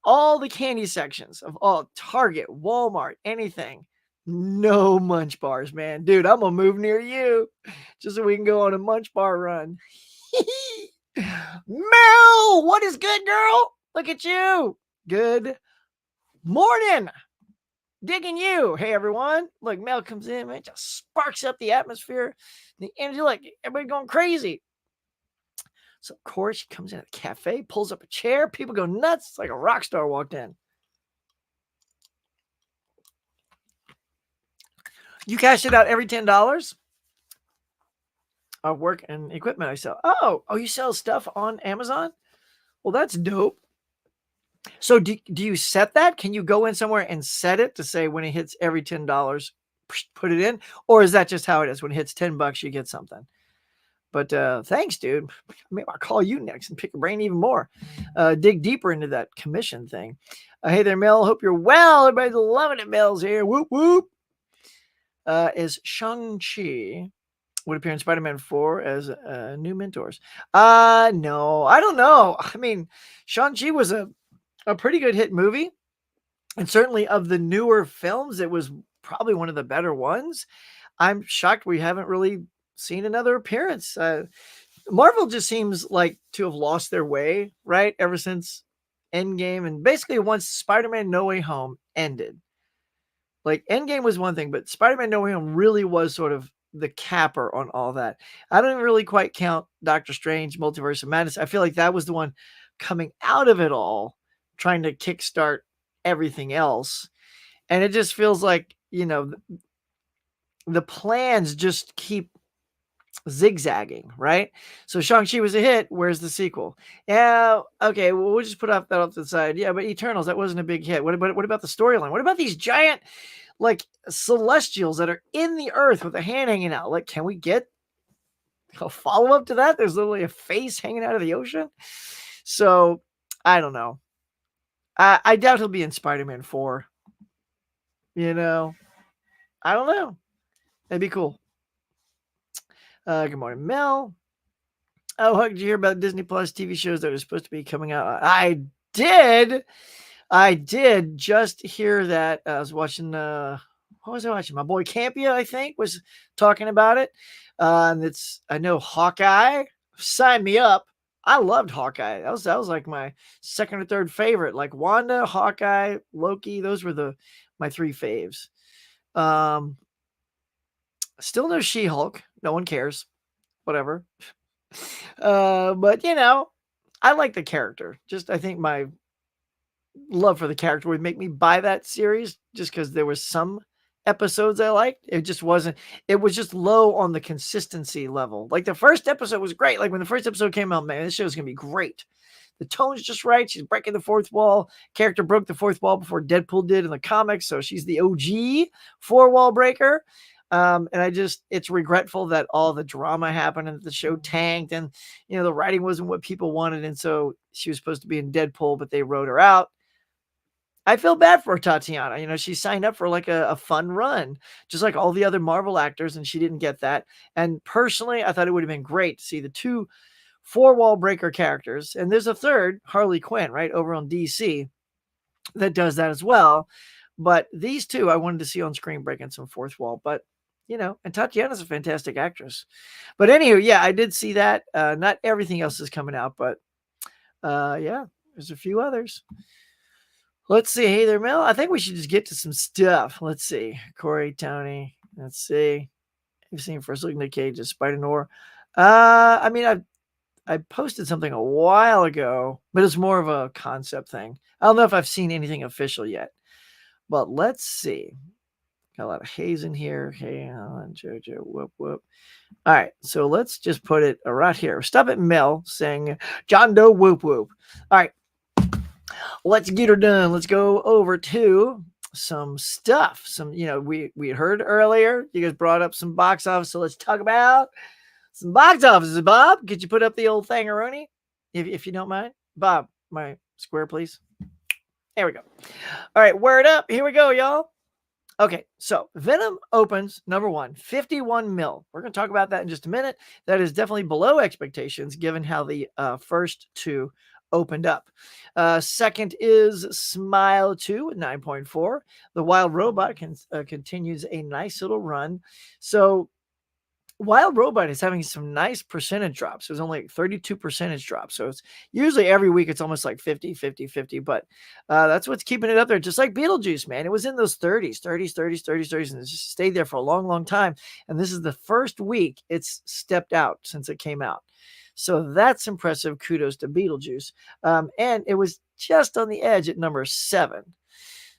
[SPEAKER 1] all the candy sections of all Target, Walmart, anything, no Munch Bars, man. Dude, I'm gonna move near you just so we can go on a Munch Bar run. Mel, what is good, girl? Look at you. Good morning. Digging you. Hey, everyone. Look, Mel comes in, man, just sparks up the atmosphere. The energy, like everybody going crazy. So, of course, she comes in at the cafe, pulls up a chair. People go nuts. It's like a rock star walked in. You cash it out every $10 of work and equipment I sell. Oh, you sell stuff on Amazon? Well, that's dope. So do you set that? Can you go in somewhere and set it to say when it hits every $10, put it in? Or is that just how it is? When it hits $10, you get something. But thanks, dude. Maybe I'll call you next and pick your brain even more. Dig deeper into that commission thing. Hey there, Mel. Hope you're well. Everybody's loving it. Mel's here. Whoop, whoop. Is Shang-Chi would appear in Spider-Man 4 as new mentors? No, I don't know. I mean, Shang-Chi was a pretty good hit movie. And certainly of the newer films, it was probably one of the better ones. I'm shocked we haven't really seen another appearance. Marvel just seems like to have lost their way, right? Ever since Endgame, and basically once Spider-Man No Way Home ended. Like Endgame was one thing, but Spider-Man No Way Home really was sort of the capper on all that. I don't really quite count Doctor Strange, Multiverse of Madness. I feel like that was the one coming out of it all, trying to kickstart everything else. And it just feels like, the plans just keep zigzagging, right? So Shang-Chi was a hit. Where's the sequel? Yeah, okay, well, we'll just put that off to the side. Yeah, but Eternals, that wasn't a big hit. What about the storyline? What about these giant like celestials that are in the earth with a hand hanging out. Like, can we get a follow up to that? There's literally a face hanging out of the ocean. So I don't know. I doubt he'll be in Spider-Man 4. You know, I don't know. That'd be cool. Good morning, Mel. Oh, Huck, did you hear about Disney Plus TV shows that are supposed to be coming out? I did. I did just hear that. I was watching, what was I watching? My boy Campia, I think, was talking about it. And I know Hawkeye. Sign me up. I loved Hawkeye. That was like my second or third favorite. Like Wanda, Hawkeye, Loki. Those were my three faves. Still no She-Hulk. No one cares. Whatever. But I like the character. Just I think my love for the character would make me buy that series just because there was some episodes I liked. It was just low on the consistency level. Like the first episode was great. Like when the first episode came out, man, this show is gonna be great. The tone's just right. She's breaking the fourth wall. Character broke the fourth wall before Deadpool did in the comics, so she's the OG four-wall breaker. And it's regretful that all the drama happened and the show tanked, and the writing wasn't what people wanted, and so she was supposed to be in Deadpool, but they wrote her out. I feel bad for Tatiana. She signed up for like a fun run, just like all the other Marvel actors, and she didn't get that. And personally, I thought it would have been great to see the two four-wall breaker characters, and there's a third, Harley Quinn, right over on DC, that does that as well. But these two I wanted to see on screen breaking some fourth wall. But and Tatiana's a fantastic actress. But anywho, yeah, I did see that. Not everything else is coming out, but yeah, there's a few others. Let's see. Hey there, Mel. I think we should just get to some stuff. Let's see. Corey, Tony. Let's see. You've seen First Look Nick Cage, Spider-Noir. I mean, I posted something a while ago, but it's more of a concept thing. I don't know if I've seen anything official yet, but let's see. Got a lot of haze in here. Hey, Alan, Jojo, whoop, whoop. All right, so let's just put it right here. Stop at Mel saying John Doe, whoop, whoop. All right, let's get her done. Let's go over to some stuff. We heard earlier, you guys brought up some box office, so let's talk about some box offices. Bob, could you put up the old thangaroni, if you don't mind? Bob, my square, please. There we go. All right, word up. Here we go, y'all. Okay, so Venom opens number one, 51 mil. We're going to talk about that in just a minute. That is definitely below expectations given how the first two opened up. Second is Smile 2 at 9.4. The Wild Robot continues a nice little run. So Wild Robot is having some nice percentage drops. It was only 32 percentage drops. So it's usually every week it's almost like 50, 50, 50. But that's what's keeping it up there. Just like Beetlejuice, man. It was in those 30s, 30s, 30s, 30s, 30s, and it just stayed there for a long, long time. And this is the first week it's stepped out since it came out. So that's impressive. Kudos to Beetlejuice. And it was just on the edge at number 7.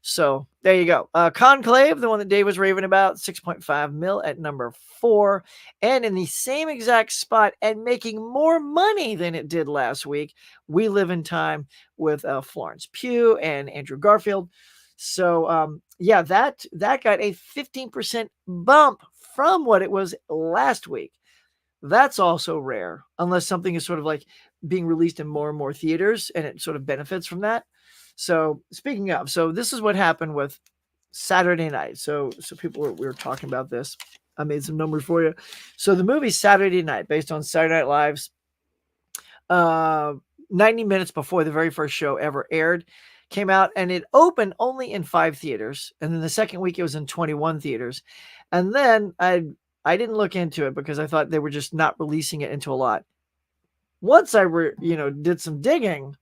[SPEAKER 1] So there you go. Conclave, the one that Dave was raving about, 6.5 mil at number 4. And in the same exact spot and making more money than it did last week, We Live in Time with Florence Pugh and Andrew Garfield. So yeah, that got a 15% bump from what it was last week. That's also rare, unless something is sort of like being released in more and more theaters and it sort of benefits from that. So speaking of, so this is what happened with Saturday night. So we were talking about this. I made some numbers for you. So the movie Saturday Night, based on Saturday Night Live's 90 minutes before the very first show ever aired, came out, and it opened only in 5 theaters. And then the second week it was in 21 theaters. And then I didn't look into it because I thought they were just not releasing it into a lot. Once I did some digging,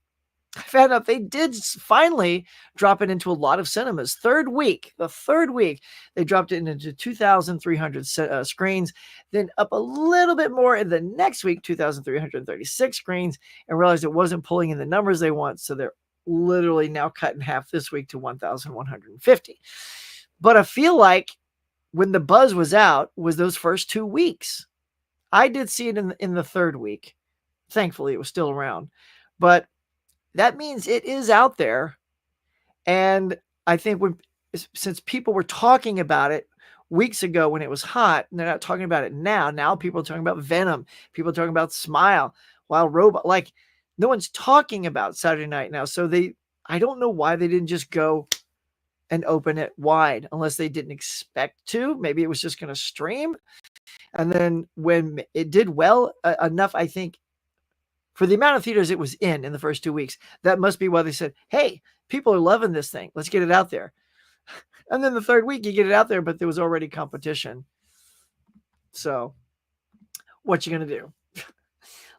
[SPEAKER 1] I found out they did finally drop it into a lot of cinemas. The third week, they dropped it into 2,300 screens, then up a little bit more in the next week, 2,336 screens, and realized it wasn't pulling in the numbers they want. So they're literally now cut in half this week to 1,150. But I feel like when the buzz was out was those first 2 weeks. I did see it in the third week. Thankfully, it was still around. But that means it is out there. And I think when since people were talking about it weeks ago when it was hot, and they're not talking about it now. Now people are talking about Venom. People are talking about Smile, Wild Robot. Like, no one's talking about Saturday Night now. So I don't know why they didn't just go and open it wide, unless they didn't expect to. Maybe it was just going to stream. And then when it did well enough, I think, for the amount of theaters it was in the first 2 weeks, that must be why they said, hey, people are loving this thing. Let's get it out there. And then the third week, you get it out there, but there was already competition. So what you going to do?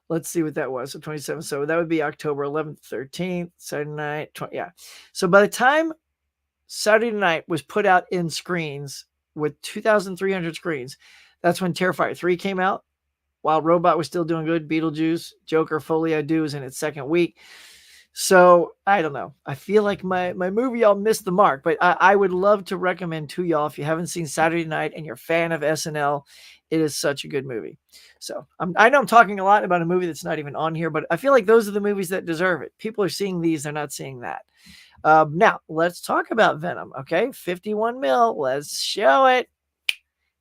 [SPEAKER 1] Let's see what that was. So 27. So that would be October 11th, 13th, Saturday night. Yeah. So by the time Saturday Night was put out in screens with 2,300 screens, that's when Terrifier 3 came out. Wild Robot was still doing good. Beetlejuice, Joker, Folie à Deux is in its second week. So I don't know. I feel like my movie, y'all missed the mark, but I would love to recommend to y'all, if you haven't seen Saturday Night and you're a fan of SNL, it is such a good movie. So I know I'm talking a lot about a movie that's not even on here, but I feel like those are the movies that deserve it. People are seeing these, they're not seeing that. Now let's talk about Venom. Okay. 51 mil. Let's show it.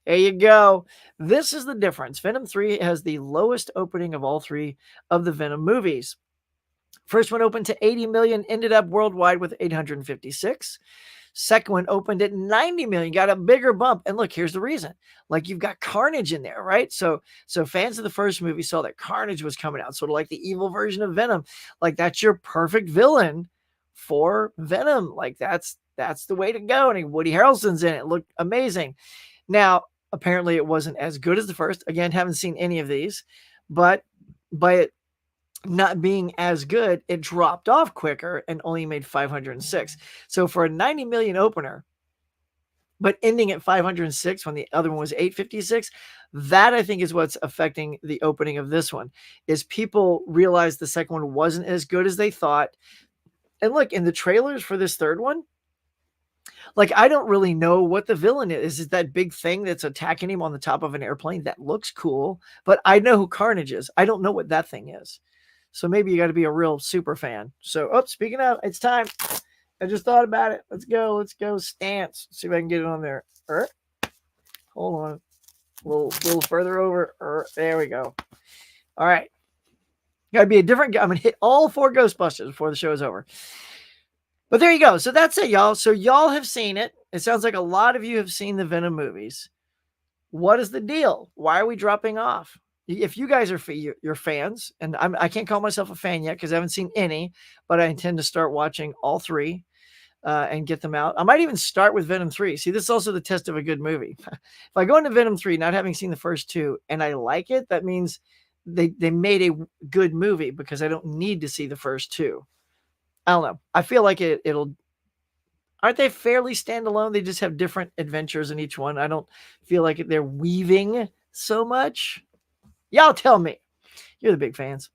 [SPEAKER 1] There you go. This is the difference. Venom 3 has the lowest opening of all three of the Venom movies. First one opened to 80 million, ended up worldwide with 856. Second one opened at 90 million, got a bigger bump. And look, here's the reason. Like, you've got Carnage in there, right? So fans of the first movie saw that Carnage was coming out, sort of like the evil version of Venom. Like, that's your perfect villain for Venom. Like, that's the way to go. And Woody Harrelson's in it. Looked amazing. Now, apparently it wasn't as good as the first. Again, haven't seen any of these, but by it not being as good, it dropped off quicker and only made 506. So for a 90 million opener, but ending at 506 when the other one was 856, that I think is what's affecting the opening of this one, is people realized the second one wasn't as good as they thought. And look, in the trailers for this third one, like, I don't really know what the villain is. Is it that big thing that's attacking him on the top of an airplane? That looks cool, but I know who Carnage is. I don't know what that thing is. So maybe you got to be a real super fan. So, speaking of, it's time. I just thought about it. Let's go. Stance. See if I can get it on there. Hold on. A little further over. There we go. All right. Got to be a different. I'm going to hit all 4 Ghostbusters before the show is over. But there you go. So that's it, y'all. So y'all have seen it. It sounds like a lot of you have seen the Venom movies. What is the deal? Why are we dropping off? If you guys are you're fans, and I can't call myself a fan yet because I haven't seen any, but I intend to start watching all 3 and get them out. I might even start with Venom 3. See, this is also the test of a good movie. If I go into Venom 3, not having seen the first 2, and I like it, that means they made a good movie, because I don't need to see the first 2. I don't know. I feel like it'll. Aren't they fairly standalone? They just have different adventures in each one. I don't feel like they're weaving so much. Y'all tell me. You're the big fans.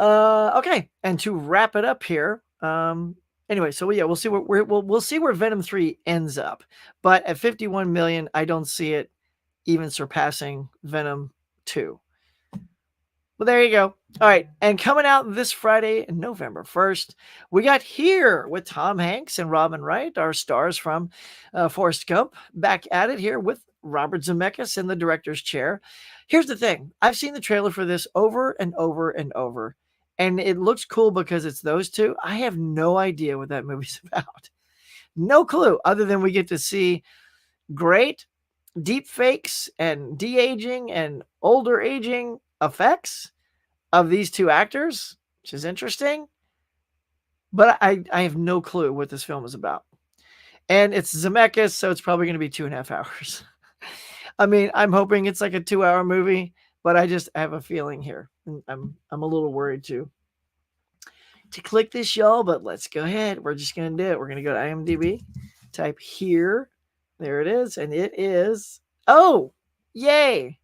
[SPEAKER 1] Okay, and to wrap it up here. Anyway, so yeah, we'll see we'll see where Venom 3 ends up. But at 51 million, I don't see it even surpassing Venom 2. Well, there you go. All right. And coming out this Friday, November 1st, we got Here with Tom Hanks and Robin Wright, our stars from Forrest Gump, back at it here with Robert Zemeckis in the director's chair. Here's the thing. I've seen the trailer for this over and over and over, and it looks cool because it's those two. I have no idea what that movie's about. No clue, other than we get to see great deep fakes and de-aging and older aging effects of these 2 actors, which is interesting. But I have no clue what this film is about. And it's Zemeckis, so it's probably going to be 2.5 hours. I mean, I'm hoping it's like a 2-hour movie, but I have a feeling here. I'm a little worried to click this, y'all, but let's go ahead. We're just going to do it. We're going to go to IMDb, type Here. There it is. And it is, oh, yay.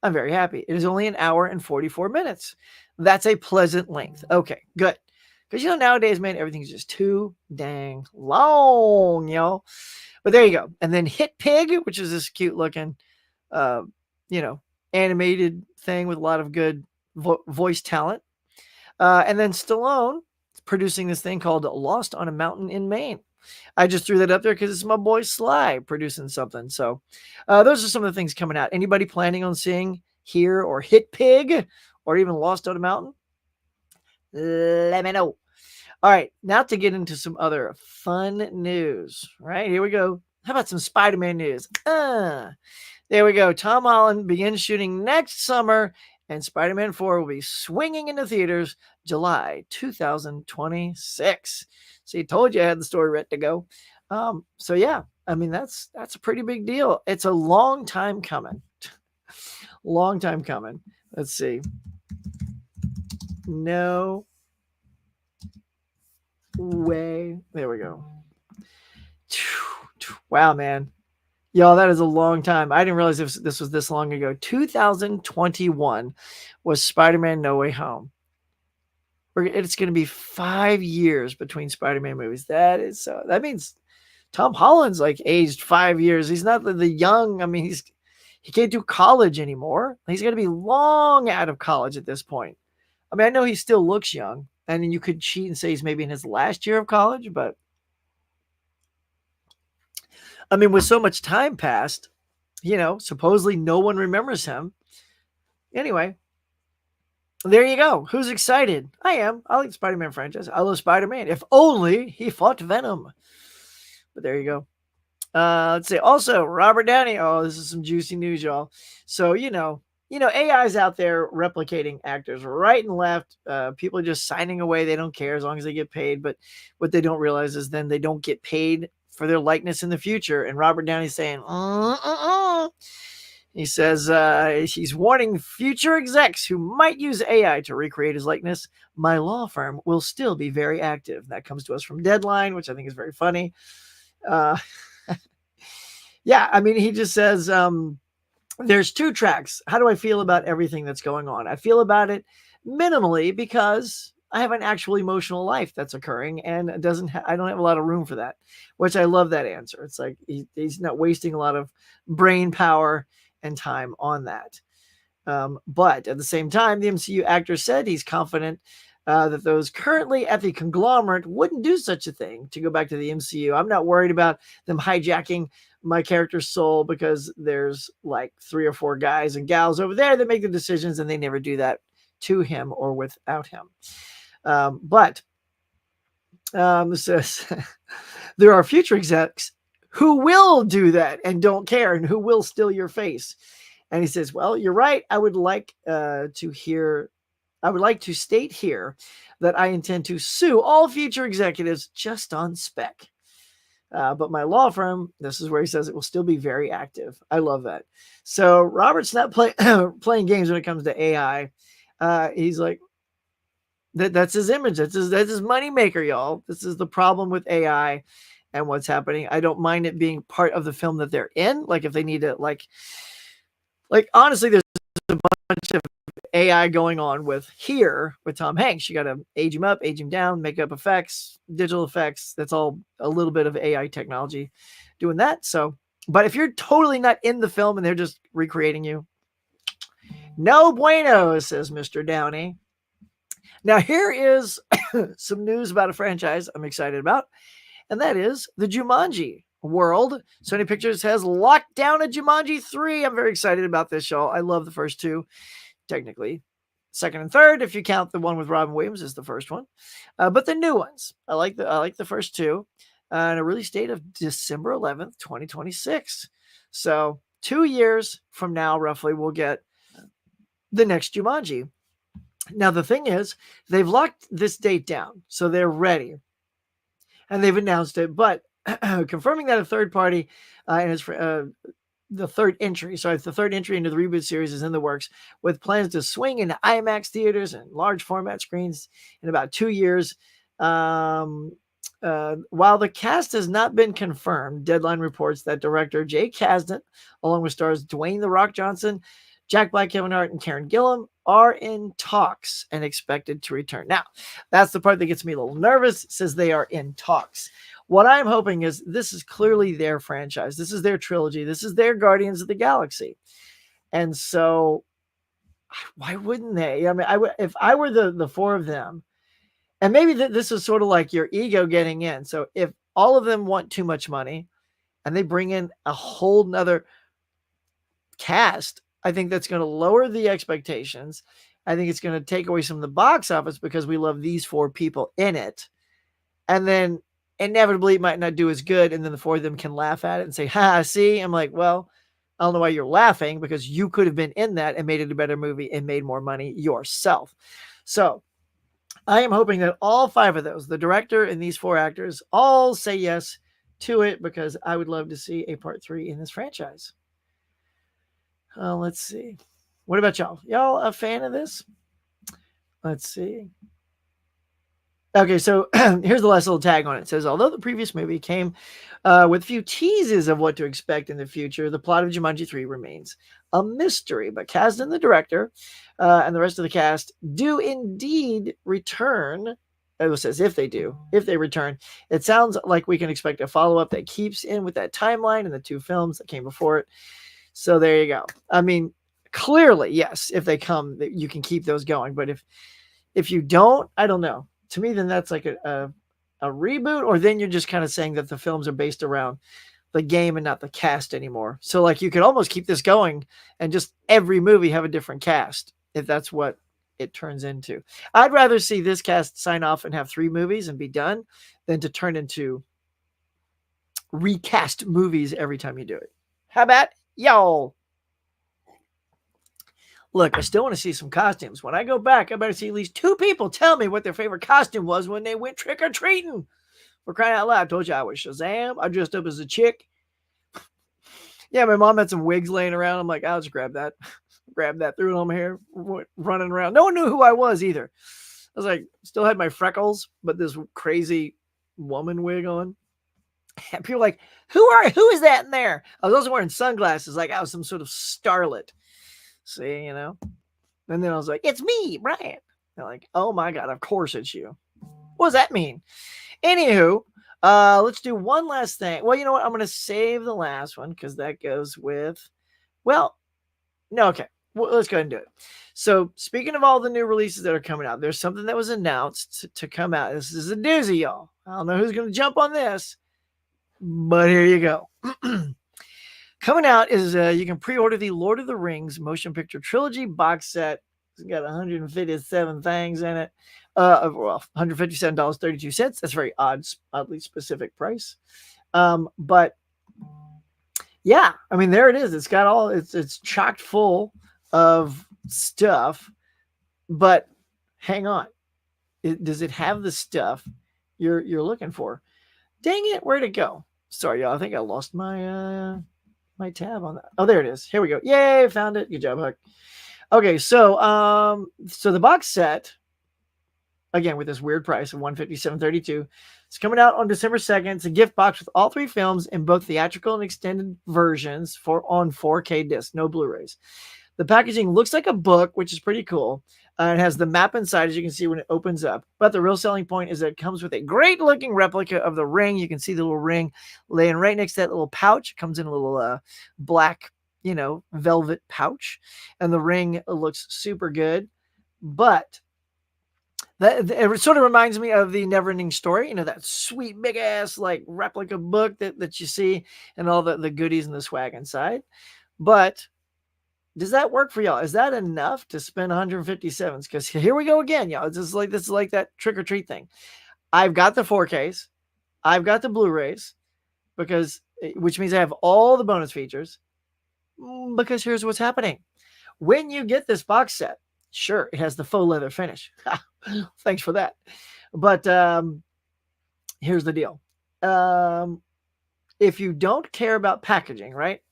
[SPEAKER 1] I'm very happy. It is only 1 hour and 44 minutes. That's a pleasant length. Okay, good. Because, nowadays, man, everything's just too dang long, y'all. But there you go. And then Hit Pig, which is this cute looking, animated thing with a lot of good voice talent. And then Stallone producing this thing called Lost on a Mountain in Maine. I just threw that up there because it's my boy Sly producing something. So those are some of the things coming out. Anybody planning on seeing Here or Hit Pig or even Lost on a Mountain? Let me know. All right, now to get into some other fun news. Right, here we go. How about some Spider-Man news? There we go. Tom Holland begins shooting next summer, and Spider-Man 4 will be swinging into theaters July 2026. See, told you I had the story ready to go. So yeah, I mean that's a pretty big deal. It's a long time coming. Long time coming. Let's see. No way. There we go. Wow, man. Y'all, that is a long time. I didn't realize this was this long ago. 2021 was Spider-Man No Way Home. It's going to be 5 years between Spider-Man movies. That means Tom Holland's like aged 5 years. He's not the young. I mean, he can't do college anymore. He's going to be long out of college at this point. I mean, I know he still looks young, and then you could cheat and say he's maybe in his last year of college, but I mean, with so much time passed, supposedly no one remembers him. Anyway, there you go. Who's excited? I am. I like the Spider-Man franchise. I love Spider-Man. If only he fought Venom. But there you go. Let's see. Also, Robert Downey. Oh, this is some juicy news, y'all. So, AI's out there replicating actors right and left. People are just signing away. They don't care as long as they get paid. But what they don't realize is then they don't get paid for their likeness in the future. And Robert Downey's saying, He says he's warning future execs who might use AI to recreate his likeness. My law firm will still be very active. That comes to us from Deadline, which I think is very funny. Yeah, I mean, he just says there's two tracks. How do I feel about everything that's going on? I feel about it minimally because I have an actual emotional life that's occurring, and I don't have a lot of room for that, which I love that answer. It's like he's not wasting a lot of brain power and time on that. But at the same time, the MCU actor said he's confident that those currently at the conglomerate wouldn't do such a thing to go back to the MCU. I'm not worried about them hijacking my character's soul because there's like 3 or 4 guys and gals over there that make the decisions, and they never do that to him or without him. But says there are future execs who will do that and don't care and who will steal your face. And he says, well, you're right. I would like to state here that I intend to sue all future executives just on spec. But my law firm, this is where he says it will still be very active. I love that. So Robert's not playing games when it comes to AI. He's like, that's his image. That's his moneymaker, y'all. This is the problem with AI and what's happening. I don't mind it being part of the film that they're in. Like if they need to, like honestly, there's a bunch of AI going on with Tom Hanks. You got to age him up, age him down, makeup effects, digital effects. That's all a little bit of AI technology doing that. So, but if you're totally not in the film and they're just recreating you, no bueno, says Mr. Downey. Now, here is some news about a franchise I'm excited about, and that is the Jumanji world. Sony Pictures has locked down a Jumanji 3. I'm very excited about this, y'all. I love the first 2, technically. Second and third, if you count the one with Robin Williams, is the first one. But the new ones, I like the first 2. And a release date of December 11th, 2026. So 2 years from now, roughly, we'll get the next Jumanji. Now, the thing is, they've locked this date down, so they're ready. And they've announced it, but confirming that a third party and it's the third entry into the reboot series is in the works, with plans to swing into IMAX theaters and large format screens in about 2 years. While the cast has not been confirmed, Deadline reports that director Jay Kasdan, along with stars Dwayne "The Rock" Johnson, Jack Black, Kevin Hart, and Karen Gillan, are in talks and expected to return. Now, that's the part that gets me a little nervous. It says they are in talks. What I'm hoping is this is clearly their franchise. This is their trilogy. This is their Guardians of the Galaxy. And so why wouldn't they? I mean, if I were the 4 of them And maybe this is sort of like your ego getting in. So if all of them want too much money and they bring in a whole nother cast, I think that's going to lower the expectations. I think it's going to take away some of the box office because we love these four people in it. And then inevitably it might not do as good. And then the four of them can laugh at it and say, ha, see? I'm like, well, I don't know why you're laughing, because you could have been in that and made it a better movie and made more money yourself. So I am hoping that all five of those, the director and these four actors, all say yes to it, because I would love to see a part 3 in this franchise. Let's see. What about y'all? Y'all a fan of this? Let's see. Okay, so here's the last little tag on it. It says, although the previous movie came with a few teases of what to expect in the future, the plot of Jumanji 3 remains a mystery. But Kaz and the director and the rest of the cast do indeed return. It says if they do, if they return, it sounds like we can expect a follow-up that keeps in with that timeline and the two films that came before it. So there you go. I mean, clearly, yes, if they come, you can keep those going. But if you don't, I don't know. To me, then that's like a reboot, or then you're just kind of saying that the films are based around the game and not the cast anymore. So like you could almost keep this going and just every movie have a different cast, if that's what it turns into. I'd rather see this cast sign off and have 3 movies and be done than to turn into recast movies every time you do it. How about y'all? Look, I still want to see some costumes. When I go back, I better see at least 2 people tell me what their favorite costume was when they went trick-or-treating. For crying out loud, I told you I was Shazam. I dressed up as a chick. Yeah, my mom had some wigs laying around. I'm like, I'll just grab that. Grab that, threw it on my hair, running around. No one knew who I was either. I was like, still had my freckles, but this crazy woman wig on. And people were like, who is that in there? I was also wearing sunglasses like I was some sort of starlet. See, you know? And then I was like, it's me, Brian. They're like, oh my God, of course it's you. What does that mean? Anywho, let's do one last thing. Well, you know what? I'm going to save the last one because that goes with, well, no, okay. Well, let's go ahead and do it. So speaking of all the new releases that are coming out, there's something that was announced to come out. This is a doozy, y'all. I don't know who's going to jump on this, but here you go. Coming out is you can pre-order the Lord of the Rings motion picture trilogy box set. It's got 157 things in it. Well, $157.32. That's a very oddly specific price. But yeah, I mean, there it is. It's got all, it's chocked full of stuff. But hang on, does it have the stuff you're looking for? Dang it, where'd it go? Sorry, y'all. I think I lost my my tab on that. Oh, there it is. Here we go. Yay, found it. Good job, Huck. Okay, so the box set, again with this weird price of $157.32, it's coming out on December 2nd. It's a gift box with all 3 films in both theatrical and extended versions on 4K disc, no Blu-rays. The packaging looks like a book, which is pretty cool. It has the map inside, as you can see when it opens up. But the real selling point is that it comes with a great-looking replica of the ring. You can see the little ring laying right next to that little pouch. It comes in a little black, velvet pouch. And the ring looks super good. But it sort of reminds me of the Neverending Story. That sweet, big-ass, like, replica book that you see and all the goodies and the swag inside. But does that work for y'all? Is that enough to spend 157? Because here we go again, y'all. This is like that trick or treat thing. I've got the 4Ks, I've got the Blu-rays, which means I have all the bonus features. Because here's what's happening: when you get this box set, sure, it has the faux leather finish. Thanks for that. But here's the deal: if you don't care about packaging, right?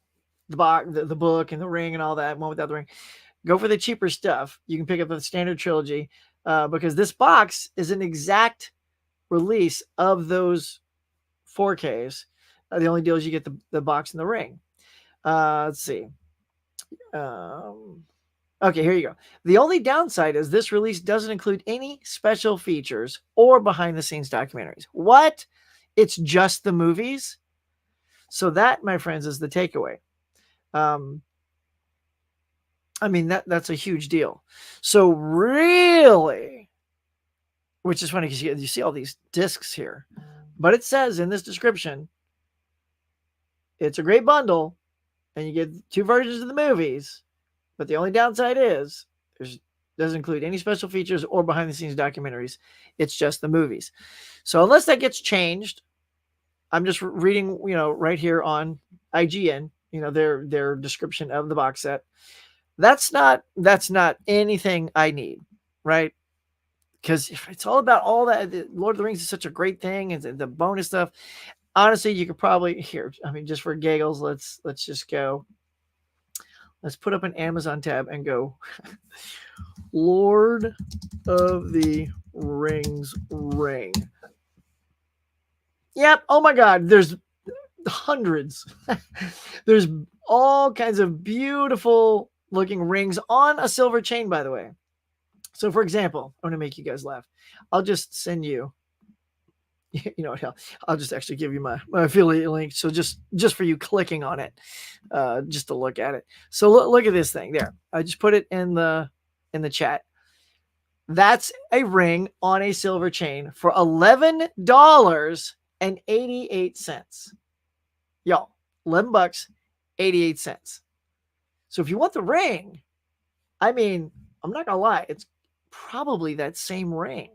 [SPEAKER 1] The box, the book, and the ring, and all that, one without the ring, go for the cheaper stuff. You can pick up the standard trilogy because this box is an exact release of those 4Ks. The only deal is you get the box and the ring. Let's see. Okay, here you go. The only downside is this release doesn't include any special features or behind-the-scenes documentaries. What? It's just the movies? So that, my friends, is the takeaway. I mean, that's a huge deal. So really, which is funny because you see all these discs here. But it says in this description, it's a great bundle, and you get 2 versions of the movies. But the only downside is there's doesn't include any special features or behind the scenes documentaries. It's just the movies. So unless that gets changed, I'm just reading, right here on IGN, their description of the box set. That's not anything I need, right? Because it's all about all that. Lord of the Rings is such a great thing, and the bonus stuff. Honestly, you could probably just for giggles, let's just go. Let's put up an Amazon tab and go Lord of the Rings ring. Yep. Oh my God. There's hundreds. There's all kinds of beautiful looking rings on a silver chain, by the way. So for example, I'm going to make you guys laugh. I'll just send you, hell, I'll just actually give you my affiliate link. So just for you clicking on it, just to look at it. So look at this thing there. I just put it in the chat. That's a ring on a silver chain for $11.88. Y'all, $11.88. So if you want the ring, I mean, I'm not gonna lie, it's probably that same ring.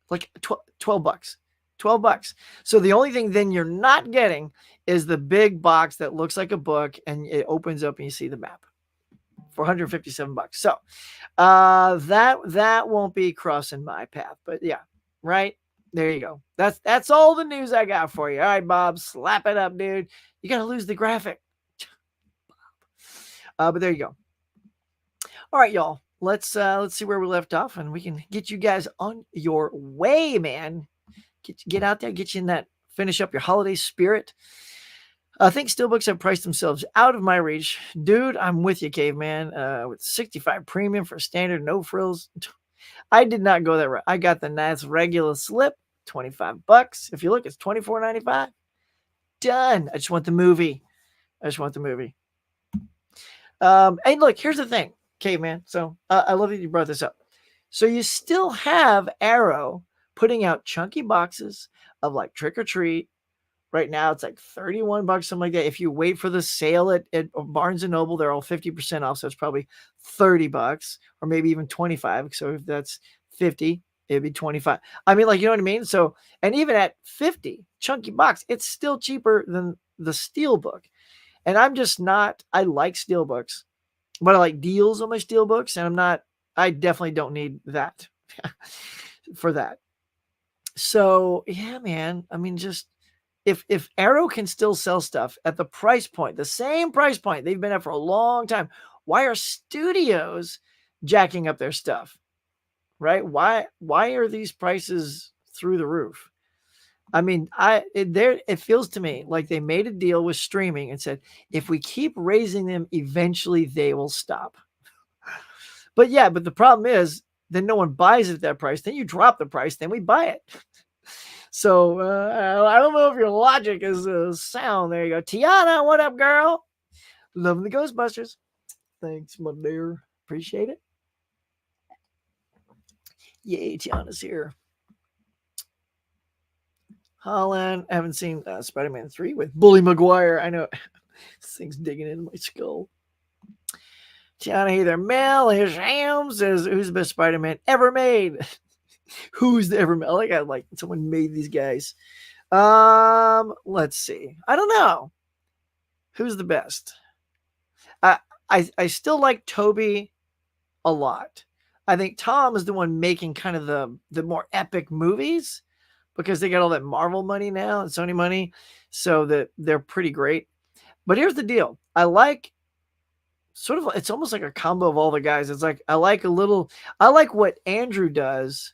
[SPEAKER 1] Like $12. $12. So the only thing then you're not getting is the big box that looks like a book and it opens up and you see the map for $157. So that won't be crossing my path. But yeah, right? There you go. That's all the news I got for you. All right, Bob, slap it up, dude. You gotta lose the graphic. But there you go. All right, y'all. Let's see where we left off, and we can get you guys on your way, man. Get out there, get you in that, finish up your holiday spirit. I think steelbooks have priced themselves out of my reach. Dude, I'm with you, caveman. With 65 premium for standard, no frills. I did not go that route. I got the nice regular slip, $25. If you look, it's $24.95. Done. I just want the movie. And look, here's the thing, caveman. So I love that you brought this up. So you still have Arrow putting out chunky boxes of like Trick or Treat. Right now, it's like $31, something like that. If you wait for the sale at Barnes & Noble, they're all 50% off. So it's probably $30 or maybe even 25. So if that's 50, it'd be 25. I mean, like, you know what I mean? So, and even at 50, chunky box, it's still cheaper than the Steelbook. And I'm just not, I like Steelbooks, but I like deals on my Steelbooks. And I definitely don't need that for that. So, yeah, man. I mean, just, if Arrow can still sell stuff at the price point, the same price point they've been at for a long time, why are studios jacking up their stuff? Right? Why are these prices through the roof? I mean, it feels to me like they made a deal with streaming and said, if we keep raising them, eventually they will stop. But the problem is then no one buys it at that price. Then you drop the price, then we buy it. So I don't know if your logic is sound. There you go. Tiana, what up, girl? Loving the Ghostbusters. Thanks, my dear. Appreciate it. Yay, Tiana's here. Holland. I haven't seen Spider-Man 3 with Bully Maguire. I know this thing's digging into my skull. Tiana, hey there. Mel Hisham says, who's the best Spider-Man ever made? Who's the ever made? Like someone made these guys. Let's see. I don't know. Who's the best? I still like Toby a lot. I think Tom is the one making kind of the more epic movies because they got all that Marvel money now and Sony money, so that they're pretty great. But here's the deal. I like sort of, it's almost like a combo of all the guys. It's like I like what Andrew does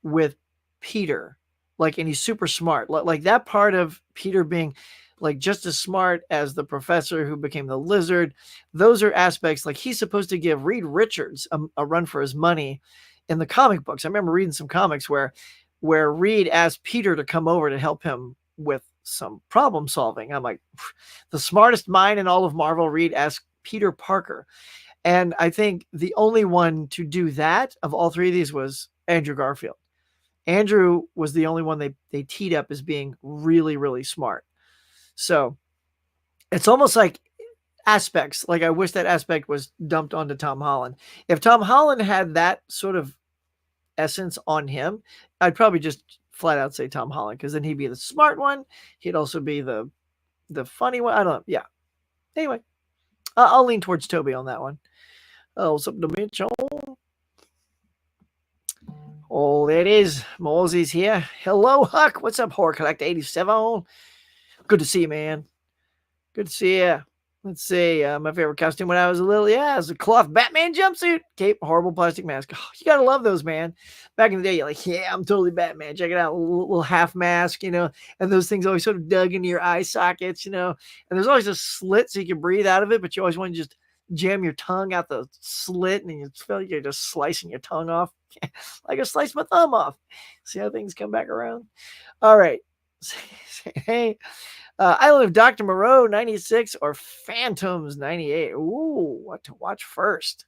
[SPEAKER 1] with Peter, like, and he's super smart. Like that part of Peter being like just as smart as the professor who became the Lizard. Those are aspects like he's supposed to give Reed Richards a run for his money in the comic books. I remember reading some comics where Reed asked Peter to come over to help him with some problem solving. I'm like, the smartest mind in all of Marvel, Reed asked Peter Parker. And I think the only one to do that of all three of these was Andrew Garfield. Andrew was the only one they teed up as being really, really smart. So it's almost like aspects. Like I wish that aspect was dumped onto Tom Holland. If Tom Holland had that sort of essence on him, I'd probably just flat out say Tom Holland, because then he'd be the smart one. He'd also be the funny one. I don't know. Yeah. Anyway, I'll lean towards Toby on that one. Oh, something to mention. Oh, there it is. Mosey's here. Hello, Huck. What's up, Horror Collector 87? Good to see you, man. Good to see you. Let's see. My favorite costume when I was little, yeah, it was a cloth Batman jumpsuit, cape, horrible plastic mask. Oh, you gotta love those, man. Back in the day, you're like, yeah, I'm totally Batman. Check it out, little half mask, and those things always sort of dug into your eye sockets, and there's always a slit so you can breathe out of it, but you always want to just jam your tongue out the slit, and you feel like you're just slicing your tongue off, like I sliced my thumb off. See how things come back around? All right. Hey. Island of Dr. Moreau, 96, or Phantoms, 98. Ooh, what to watch first?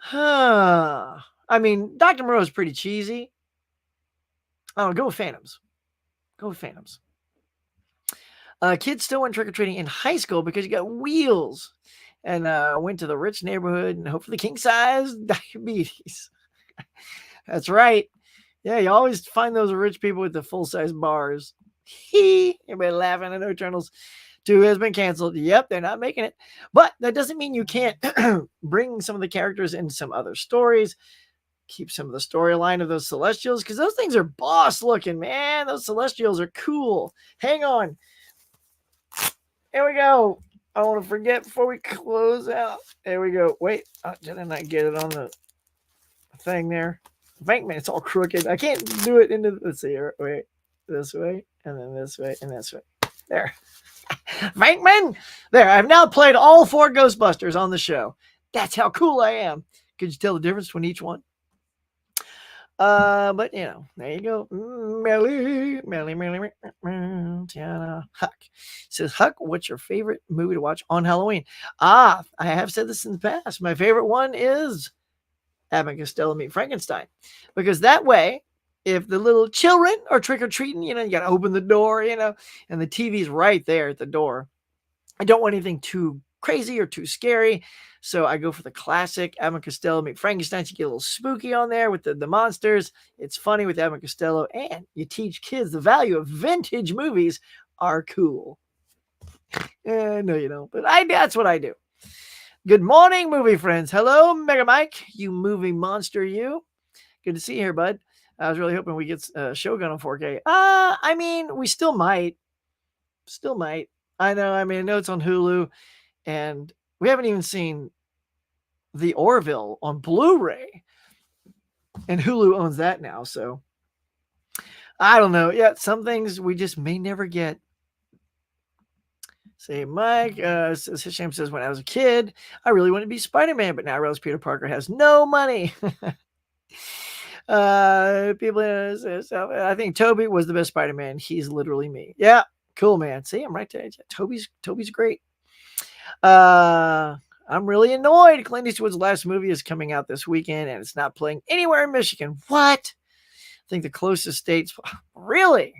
[SPEAKER 1] I mean, Dr. Moreau is pretty cheesy. Oh, go with Phantoms. Go with Phantoms. Kids still went trick-or-treating in high school because you got wheels. And went to the rich neighborhood and hopefully king-size diabetes. That's right. Yeah, you always find those rich people with the full-size bars. Everybody laughing. I know Eternals 2 has been canceled. Yep, they're not making it. But that doesn't mean you can't bring some of the characters into some other stories. Keep some of the storyline of those Celestials, because those things are boss-looking, man. Those Celestials are cool. Hang on. Here we go. I don't want to forget before we close out. There we go. Wait, did I not get it on the thing there? Bankman, it's all crooked. I can't do it into, let's see here. Wait, this way, and then this way, and this way. There. Bankman! There, I've now played all 4 Ghostbusters on the show. That's how cool I am. Could you tell the difference between each one? But there you go. Melly, Huck says, Huck, what's your favorite movie to watch on Halloween? I have said this in the past. My favorite one is Abbott and Costello Meet Frankenstein, because that way, if the little children are trick-or-treating, you got to open the door, and the TV's right there at the door. I don't want anything too crazy or too scary, so I go for the classic Abbott and Costello Meet Frankenstein. You get a little spooky on there with the monsters. It's funny with Abbott and Costello, and you teach kids the value of vintage movies are cool. No, you don't, but that's what I do. Good morning, movie friends. Hello, Mega Mike, you movie monster, you. Good to see you here, bud. I was really hoping we get Shogun on 4K. I mean, we still might. Still might. I know. I mean, I know it's on Hulu, and we haven't even seen The Orville on Blu-ray, and Hulu owns that now, so I don't know. Yeah, some things we just may never get. Say, Mike, Hisham says, when I was a kid, I really wanted to be Spider-Man, but now I realize Peter Parker has no money. People, I think Toby was the best Spider-Man. He's literally me. Yeah, cool, man. See, I'm right there. Toby's great. I'm really annoyed. Clint Eastwood's last movie is coming out this weekend, and it's not playing anywhere in Michigan. What? I think the closest states. Really?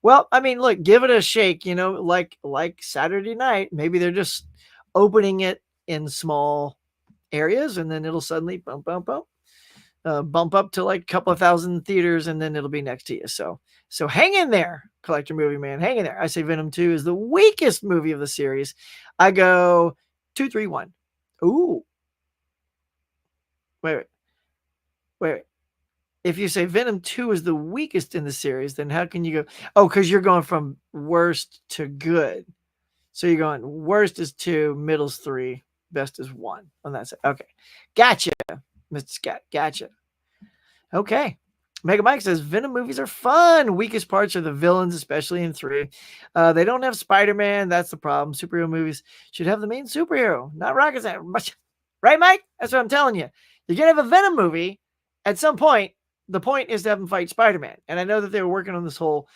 [SPEAKER 1] Well, I mean, look, give it a shake, like Saturday night. Maybe they're just opening it in small areas, and then it'll suddenly bump up to like a couple of thousand theaters, and then it'll be next to you. So hang in there, Collector Movie Man. Hang in there. I say Venom 2 is the weakest movie of the series. I go 2, 3, 1. Ooh. Wait. If you say Venom 2 is the weakest in the series, then how can you go? Oh, because you're going from worst to good. So you're going worst is 2, middle's 3, best is 1. On that side. Okay. Gotcha, Mr. Scott. Gotcha. Okay. Mega Mike says Venom movies are fun. Weakest parts are the villains, especially in 3. They don't have Spider-Man. That's the problem. Superhero movies should have the main superhero, not rocket science. Right, Mike? That's what I'm telling you. You're going to have a Venom movie at some point. The point is to have them fight Spider-Man. And I know that they were working on this whole,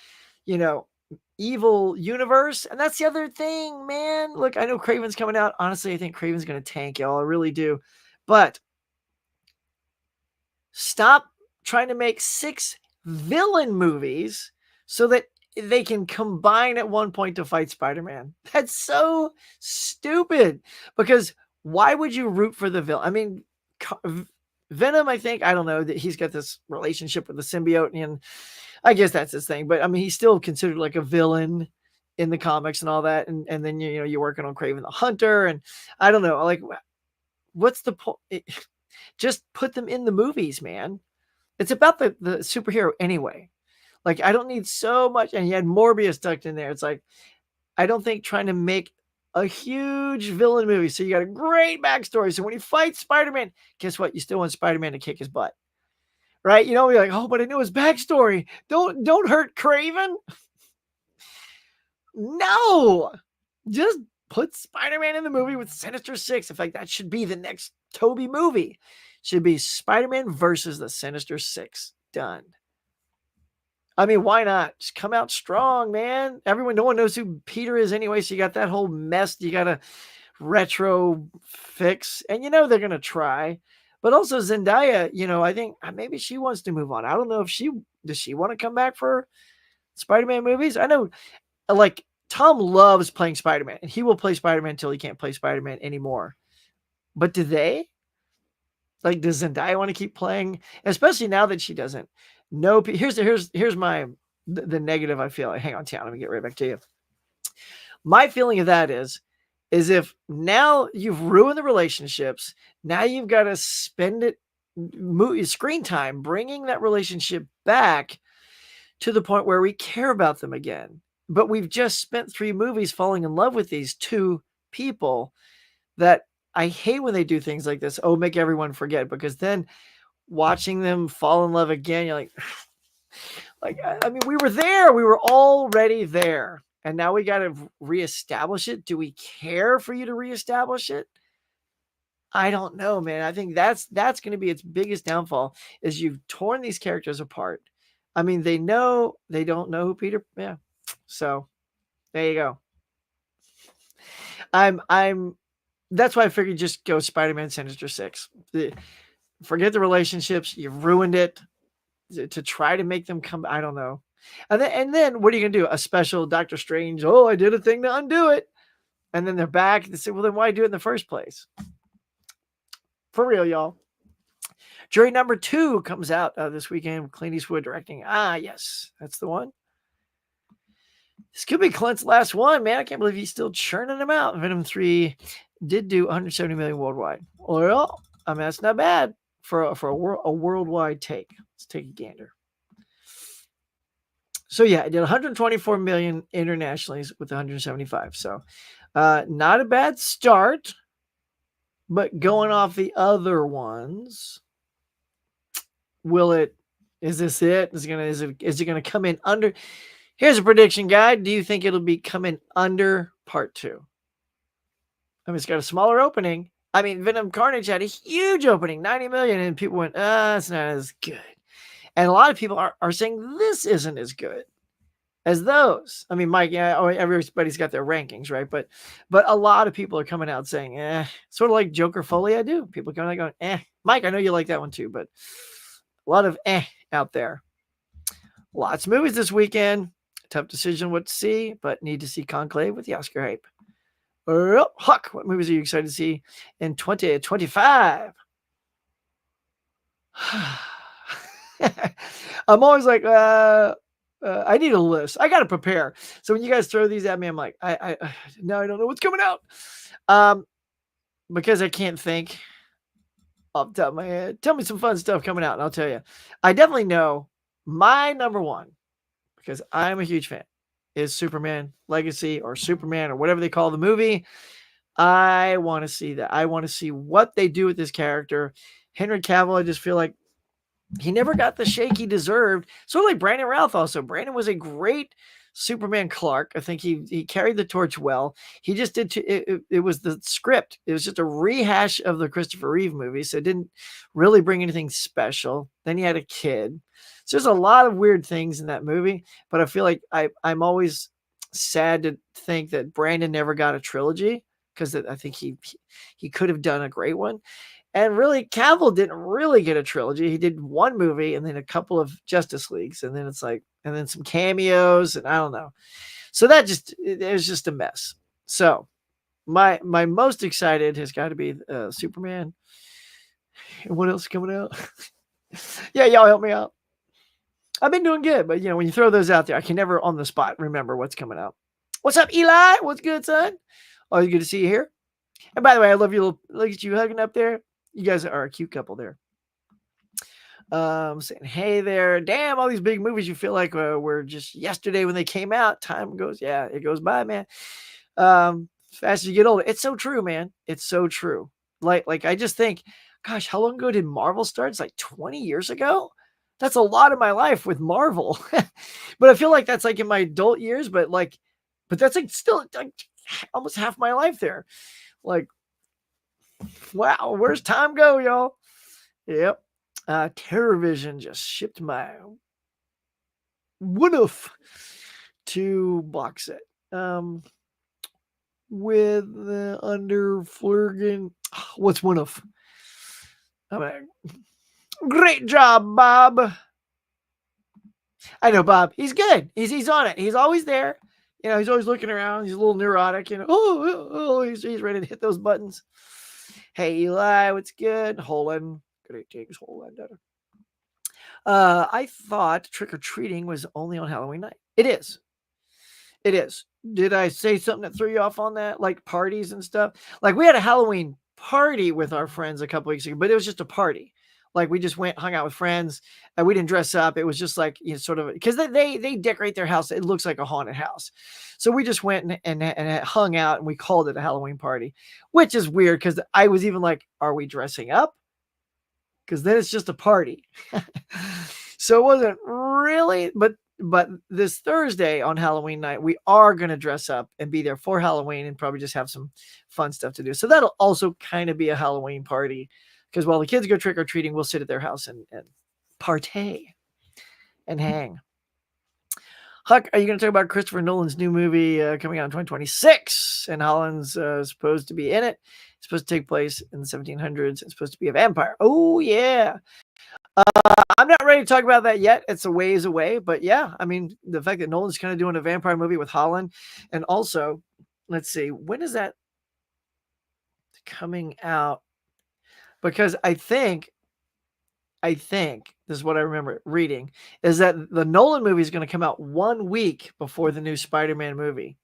[SPEAKER 1] evil universe. And that's the other thing, man. Look, I know Craven's coming out. Honestly, I think Craven's going to tank, y'all. I really do. But stop trying to make 6 villain movies so that they can combine at one point to fight Spider-Man. That's so stupid. Because why would you root for the villain? I mean, Venom, I think, I don't know, that he's got this relationship with the symbiote, and I guess that's his thing. But I mean, he's still considered like a villain in the comics and all that. And then you know you're working on Kraven the Hunter, and I don't know, like, what's the point? Just put them in the movies, man. It's about the superhero anyway. Like, I don't need so much. And you had Morbius tucked in there. It's like, I don't think trying to make a huge villain movie. So you got a great backstory. So when he fights Spider-Man, guess what? You still want Spider-Man to kick his butt. Right? You know, you're like, oh, but I know his backstory. Don't hurt Kraven. No. Just put Spider-Man in the movie with Sinister Six. In fact, that should be the next Toby movie. Should be Spider-Man versus the Sinister Six. Done. I mean, why not? Just come out strong, man. No one knows who Peter is anyway, so you got that whole mess you got to retro fix. And you know they're going to try. But also Zendaya, you know, I think maybe she wants to move on. I don't know if does she want to come back for Spider-Man movies? I know, like, Tom loves playing Spider-Man, and he will play Spider-Man until he can't play Spider-Man anymore. But do they? Like, does Zendaya want to keep playing? Especially now that she doesn't know. Here's my the negative I feel. Hang on, Tiana, let me get right back to you. My feeling of that is if now you've ruined the relationships, now you've got to spend screen time bringing that relationship back to the point where we care about them again. But we've just spent 3 movies falling in love with these 2 people that I hate when they do things like this. Oh, make everyone forget, because then watching them fall in love again, you're like, I mean, we were there. We were already there. And now we got to reestablish it. Do we care for you to reestablish it? I don't know, man. I think that's going to be its biggest downfall, is you've torn these characters apart. I mean, they don't know who Peter. Yeah. So there you go. That's why I figured just go Spider-Man Sinister Six. Forget the relationships. You've ruined it to try to make them come. I don't know. And then what are you going to do? A special Doctor Strange. Oh, I did a thing to undo it. And then they're back. They say, well, then why do it in the first place? For real, y'all. Jury number 2 comes out this weekend with Clint Eastwood directing. Ah, yes. That's the one. This could be Clint's last one, man. I can't believe he's still churning them out. Venom 3 did do 170 million worldwide. Well, I mean, that's not bad for a worldwide take. Let's take a gander. So yeah, it did 124 million internationally with 175. So not a bad start, but going off the other ones, is this it? Is it gonna come in under? Here's a prediction, guy. Do you think it'll be coming under part 2? I mean, it's got a smaller opening. I mean, Venom Carnage had a huge opening, 90 million, and people went, it's not as good. And a lot of people are saying this isn't as good as those. I mean, Mike, yeah, everybody's got their rankings, right? But a lot of people are coming out saying, sort of like Joker Foley. I do. People coming out going, Mike, I know you like that one too, but a lot of out there. Lots of movies this weekend. Tough decision what to see, but need to see Conclave with the Oscar hype. Huck, what movies are you excited to see in 2025? I'm always like, I need a list. I got to prepare. So when you guys throw these at me, I'm like, now I don't know what's coming out. Because I can't think off the top of my head. Tell me some fun stuff coming out, and I'll tell you. I definitely know my number one, because I'm a huge fan, is Superman Legacy, or Superman, or whatever they call the movie. I want to see that. I want to see what they do with this character. Henry Cavill, I just feel like he never got the shake he deserved. Sort of like Brandon Routh also. Brandon was a great Superman Clark. I think he carried the torch well. He just did. It was the script. It was just a rehash of the Christopher Reeve movie, so it didn't really bring anything special. Then he had a kid. So there's a lot of weird things in that movie, but I feel like I'm always sad to think that Brandon never got a trilogy, because I think he could have done a great one. And really, Cavill didn't really get a trilogy. He did one movie and then a couple of Justice Leagues, and then it's like, and then some cameos, and I don't know. So that it was just a mess. So my most excited has got to be Superman. And what else is coming out? Yeah, y'all help me out. I've been doing good, but when you throw those out there, I can never on the spot remember what's coming out. What's up, Eli? What's good, son? Always good to see you here. And by the way, I love you. Look at you hugging up there. You guys are a cute couple there. Saying hey there. Damn, all these big movies you feel like were just yesterday when they came out. Time goes, yeah, it goes by, man. Fast as you get older. It's so true, man. It's so true. Like I just think, gosh, how long ago did Marvel start? It's like 20 years ago. That's a lot of my life with Marvel. But I feel like that's like in my adult years, but that's like still like almost half my life there. Like, wow, where's time go, y'all? Yep. TerraVision just shipped my Woodoof 2 box set. With the under Flurgan. What's Woodoof? Great job, Bob. I know Bob. He's good. He's on it. He's always there. He's always looking around. He's a little neurotic. He's ready to hit those buttons. Hey, Eli, what's good? Holland. Greetings, Holland. I thought trick-or-treating was only on Halloween night. It is. It is. Did I say something that threw you off on that? Like parties and stuff? Like we had a Halloween party with our friends a couple weeks ago, but it was just a party. Like we just went, hung out with friends, and we didn't dress up. It was just like, sort of, because they decorate their house. It looks like a haunted house. So we just went and hung out, and we called it a Halloween party, which is weird because I was even like, are we dressing up? Because then it's just a party. So it wasn't really, but this Thursday on Halloween night, we are going to dress up and be there for Halloween and probably just have some fun stuff to do. So that'll also kind of be a Halloween party, because while the kids go trick-or-treating, we'll sit at their house and partay and hang. Huck, are you going to talk about Christopher Nolan's new movie coming out in 2026? And Holland's supposed to be in it. It's supposed to take place in the 1700s. It's supposed to be a vampire. Oh, yeah. I'm not ready to talk about that yet. It's a ways away. But yeah, I mean, the fact that Nolan's kind of doing a vampire movie with Holland. And also, let's see, when is that coming out? Because I think this is what I remember reading, is that the Nolan movie is going to come out 1 week before the new Spider-Man movie.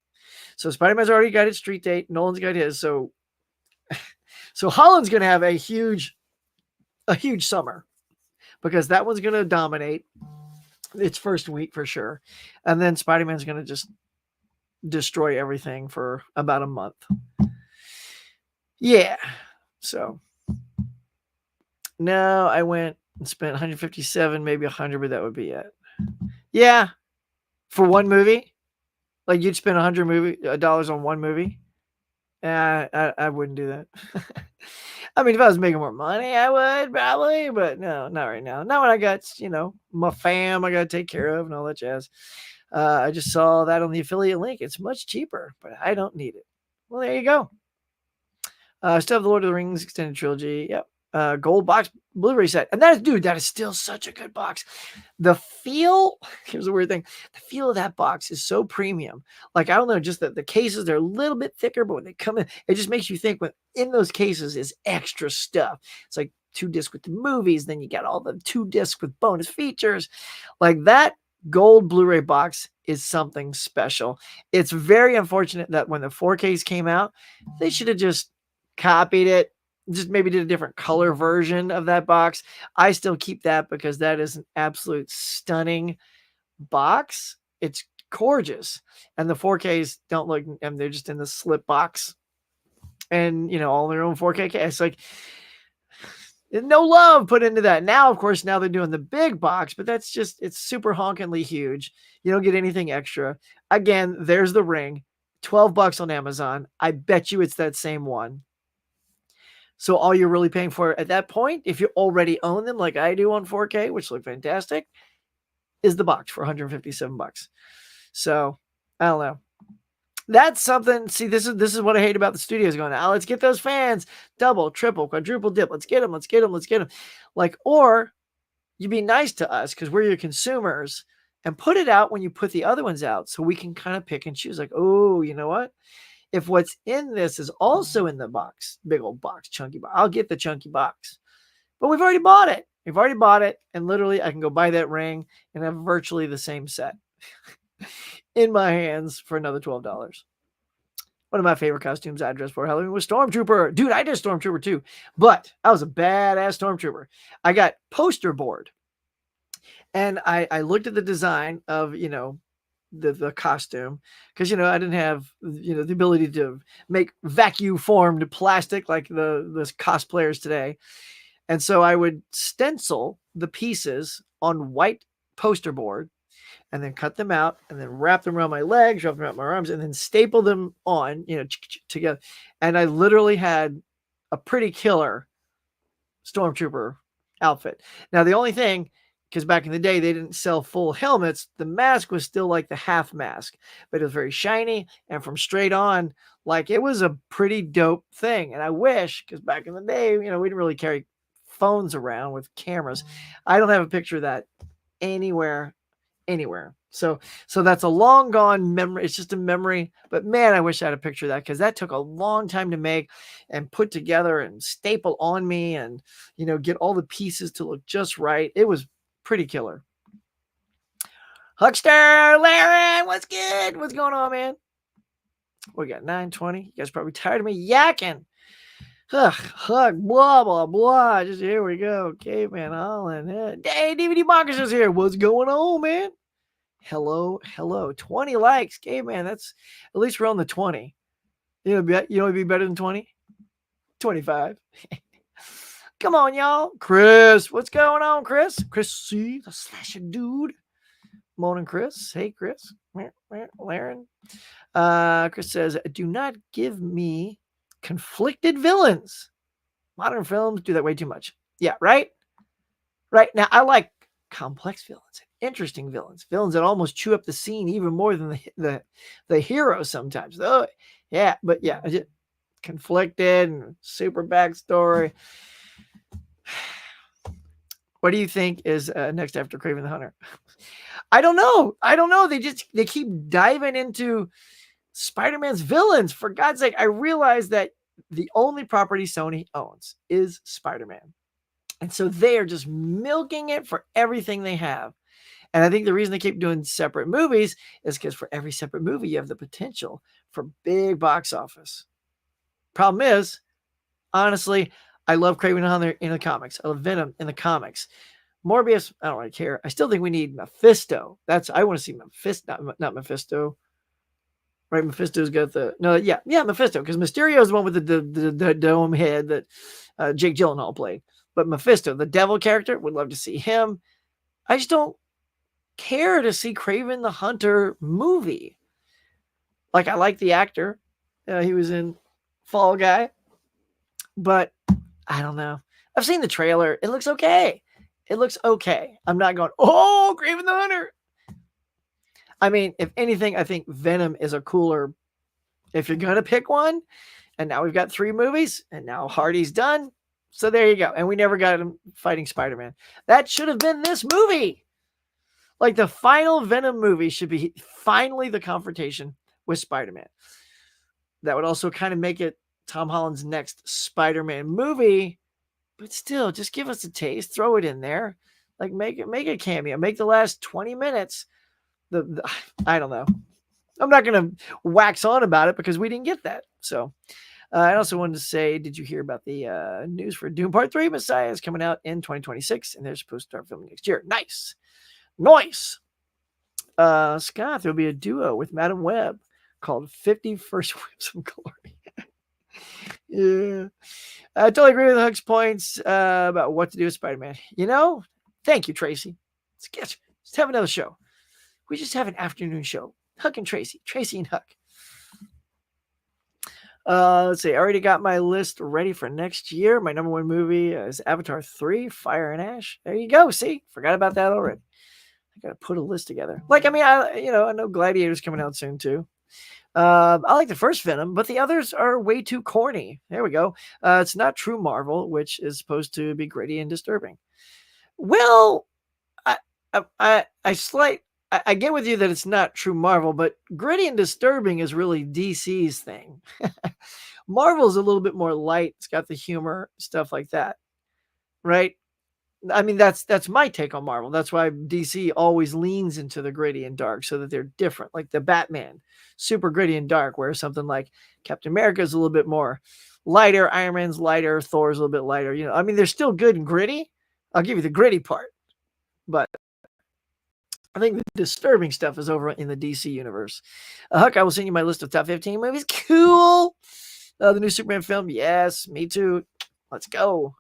[SPEAKER 1] So Spider-Man's already got its street date. Nolan's got his. So Holland's going to have a huge summer, because that one's going to dominate its first week for sure. And then Spider-Man's going to just destroy everything for about a month. Yeah. So no, I went and spent 157, maybe 100, but that would be it. Yeah. For one movie? Like you'd spend $100 on one movie? I wouldn't do that. I mean, if I was making more money, I would probably, but no, not right now. Not when I got, my fam I got to take care of and all that jazz. I just saw that on the affiliate link. It's much cheaper, but I don't need it. Well, there you go. Still have the Lord of the Rings extended trilogy. Yep. Gold box Blu-ray set. And that is still such a good box. The feel, here's a weird thing. The feel of that box is so premium. Like, I don't know, just that the cases, they're a little bit thicker, but when they come in, it just makes you think in those cases is extra stuff. It's like 2 discs with the movies. Then you got all the 2 discs with bonus features. Like that gold Blu-ray box is something special. It's very unfortunate that when the 4Ks came out, they should have just copied it, just maybe did a different color version of that box. I still keep that because that is an absolute stunning box. It's gorgeous. And the 4Ks don't look, and they're just in the slip box and, all their own 4K. It's like no love put into that. Now, of course, they're doing the big box, but that's just, it's super honkingly huge. You don't get anything extra. Again, there's the Ring, $12 on Amazon. I bet you it's that same one. So all you're really paying for at that point, if you already own them like I do on 4K, which look fantastic, is the box for $157. So I don't know. That's something. See, this is what I hate about the studios going, now let's get those fans double, triple, quadruple dip. Let's get them. Let's get them. Let's get them. Like, or you be nice to us because we're your consumers and put it out when you put the other ones out so we can kind of pick and choose. Like, oh, you know what? If what's in this is also in the box, big old box, chunky box, I'll get the chunky box. But we've already bought it. We've already bought it. And literally, I can go buy that ring and have virtually the same set in my hands for another $12. One of my favorite costumes I dressed for Halloween was Stormtrooper. Dude, I did Stormtrooper too. But I was a badass Stormtrooper. I got poster board. And I looked at the design of, the costume because, I didn't have, the ability to make vacuum formed plastic like the cosplayers today. And so I would stencil the pieces on white poster board and then cut them out and then wrap them around my legs, wrap them around my arms, and then staple them on, together. And I literally had a pretty killer Stormtrooper outfit. Now, the only thing, because back in the day, they didn't sell full helmets, the mask was still like the half mask, but it was very shiny. And from straight on, like it was a pretty dope thing. And I wish, because back in the day, we didn't really carry phones around with cameras. I don't have a picture of that anywhere. So that's a long gone memory. It's just a memory, but man, I wish I had a picture of that because that took a long time to make and put together and staple on me and, get all the pieces to look just right. It was pretty killer. Huckster, Laren, what's good? What's going on, man? We got 9:20. You guys probably tired of me yakking. Hug, blah, blah, blah. Just here we go. Caveman Holland. Hey, DVD Marcus is here. What's going on, man? Hello. 20 likes. Caveman, that's at least we're on the 20. You know, it'd be better than 20? 25. Come on, y'all. Chris, what's going on, Chris? Chris C, the slasher dude. Morning, Chris. Hey, Chris. Laren. Chris says, do not give me conflicted villains. Modern films do that way too much. Yeah, right? Right. Now, I like complex villains, interesting villains that almost chew up the scene even more than the hero sometimes. Oh, yeah, but yeah, conflicted and super backstory. What do you think is next after Kraven the Hunter? I don't know. They keep diving into Spider-Man's villains. For God's sake, I realize that the only property Sony owns is Spider-Man. And so they are just milking it for everything they have. And I think the reason they keep doing separate movies is because for every separate movie, you have the potential for big box office. Problem is, honestly, I love Kraven the Hunter in the comics. I love Venom in the comics. Morbius, I don't really care. I still think we need Mephisto. I want to see Mephisto, not Mephisto. Right, Mephisto's got Mephisto, because Mysterio is the one with the dome head that Jake Gyllenhaal played. But Mephisto, the devil character, would love to see him. I just don't care to see Kraven the Hunter movie. Like, I like the actor. He was in Fall Guy. But I don't know. I've seen the trailer. It looks okay. I'm not going, oh, Kraven the Hunter. I mean, if anything, I think Venom is a cooler, if you're going to pick one. And now we've got 3 movies, and now Hardy's done. So there you go. And we never got him fighting Spider-Man. That should have been this movie. Like, the final Venom movie should be finally the confrontation with Spider-Man. That would also kind of make it Tom Holland's next Spider-Man movie. But still, just give us a taste. Throw it in there. Like, make a cameo. Make the last 20 minutes. I don't know. I'm not going to wax on about it because we didn't get that. So I also wanted to say, did you hear about the news for Doom Part 3? Messiah is coming out in 2026, and they're supposed to start filming next year. Nice. Scott, there'll be a duo with Madam Web called 50 First Whips of Glory. Yeah. I totally agree with Huck's points about what to do with Spider-Man. Thank you, Tracy. Let's have another show. We just have an afternoon show. Huck and Tracy and Huck. Let's see. I already got my list ready for next year. My number 1 movie is Avatar 3, Fire and Ash. There you go. See, forgot about that already. I got to put a list together. Like, I mean, I know Gladiator's coming out soon too. I like the first Venom, but the others are way too corny. There we go. It's not true Marvel, which is supposed to be gritty and disturbing. Well, I I get with you that it's not true Marvel, but gritty and disturbing is really DC's thing. Marvel's a little bit more light. It's got the humor, stuff like that, right? I mean, that's my take on Marvel. That's why DC always leans into the gritty and dark so that they're different. Like the Batman, super gritty and dark, where something like Captain America is a little bit more lighter, Iron Man's lighter, Thor's a little bit lighter. I mean, they're still good and gritty. I'll give you the gritty part, but I think the disturbing stuff is over in the DC universe. Huck, I will send you my list of top 15 movies. Cool. The new Superman film. Yes, me too. Let's go.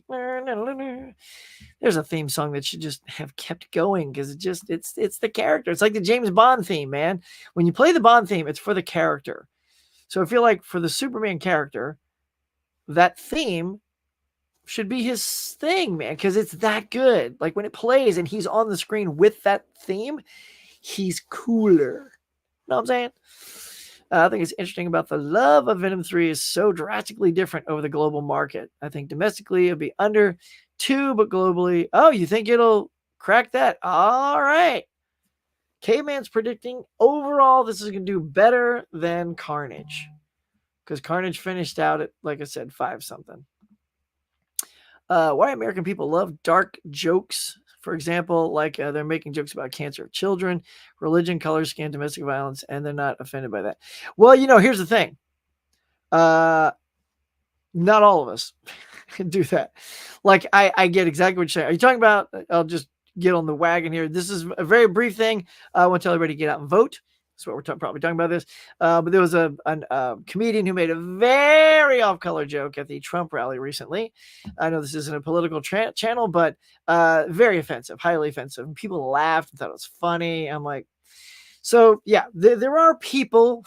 [SPEAKER 1] There's a theme song that should just have kept going because it's the character. It's like the James Bond theme, man. When you play the Bond theme, it's for the character. So I feel like for the Superman character, that theme should be his thing, man, because it's that good. Like when it plays and he's on the screen with that theme, he's cooler. Know what I'm saying? I think it's interesting about the love of Venom 3 is so drastically different over the global market. I think domestically it'll be under 2, but globally, oh, you think it'll crack that? All right. Caveman's predicting overall this is going to do better than Carnage. Because Carnage finished out at, like I said, 5 something. Why American people love dark jokes. For example, like they're making jokes about cancer of children, religion, color, skin, domestic violence, and they're not offended by that. Well, here's the thing. Not all of us can do that. Like, I get exactly what you're saying. Are you talking about, I'll just get on the wagon here. This is a very brief thing. I want to tell everybody to get out and vote. That's what we're probably talking about this. But there was a comedian who made a very off-color joke at the Trump rally recently. I know this isn't a political channel, but very offensive, highly offensive. And people laughed and thought it was funny. I'm like, so yeah, there are people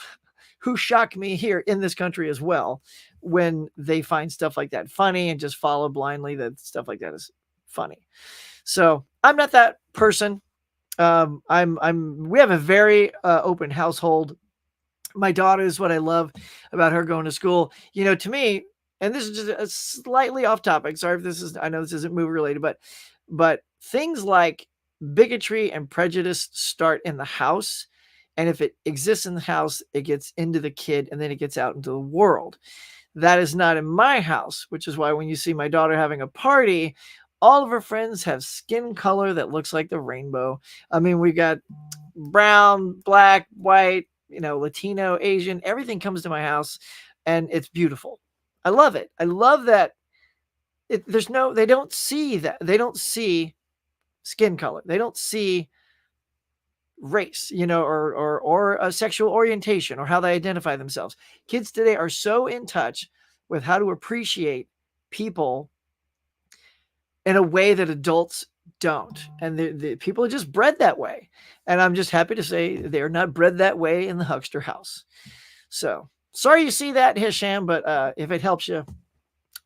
[SPEAKER 1] who shock me here in this country as well when they find stuff like that funny and just follow blindly that stuff like that is funny. So I'm not that person. We have a very open household. My daughter is what I love about her going to school. To me, and this is just a slightly off topic. Sorry if I know this isn't movie related, but things like bigotry and prejudice start in the house. And if it exists in the house, it gets into the kid and then it gets out into the world. That is not in my house, which is why when you see my daughter having a party, all of her friends have skin color that looks like the rainbow. I mean, we got brown, black, white, Latino, Asian, everything comes to my house and it's beautiful. I love it. I love that they don't see that. They don't see skin color. They don't see race, or a sexual orientation or how they identify themselves. Kids today are so in touch with how to appreciate people in a way that adults don't. And the people are just bred that way. And I'm just happy to say they're not bred that way in the Huckster house. So sorry you see that, Hisham, but if it helps you,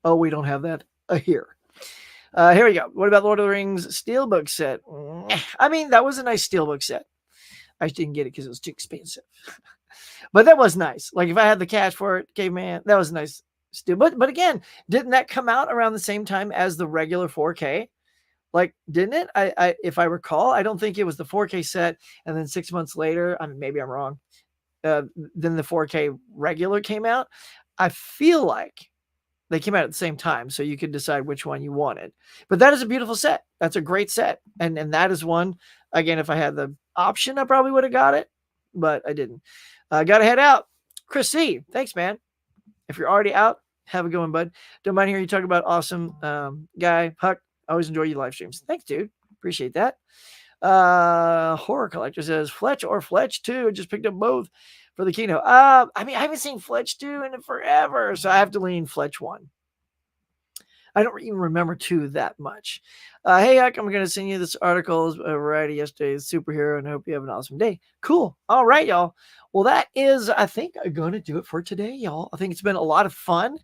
[SPEAKER 1] we don't have that here. Here we go. What about Lord of the Rings Steelbook set? I mean, that was a nice Steelbook set. I just didn't get it because it was too expensive. But that was nice. Like if I had the cash for it, caveman, that was nice. Still, but again, didn't that come out around the same time as the regular 4K? Like, didn't it? I if I recall, I don't think it was the 4K set, and then 6 months later, I mean, maybe I'm wrong. Then the 4K regular came out. I feel like they came out at the same time, so you could decide which one you wanted. But that is a beautiful set. That's a great set, and that is one. Again, if I had the option, I probably would have got it, but I didn't. Got to head out. Chris C, thanks, man. If you're already out, have a good one, bud. Don't mind hearing you talk about awesome guy. Huck, I always enjoy your live streams. Thanks, dude. Appreciate that. Horror Collector says, Fletch or Fletch 2. Just picked up both for the keynote. I mean, I haven't seen Fletch 2 in forever, so I have to lean Fletch 1. I don't even remember 2 that much. Hey, Huck, I'm going to send you this article variety yesterday's superhero, and I hope you have an awesome day. Cool. All right, y'all. Well, that is, I think, going to do it for today, y'all. I think it's been a lot of fun.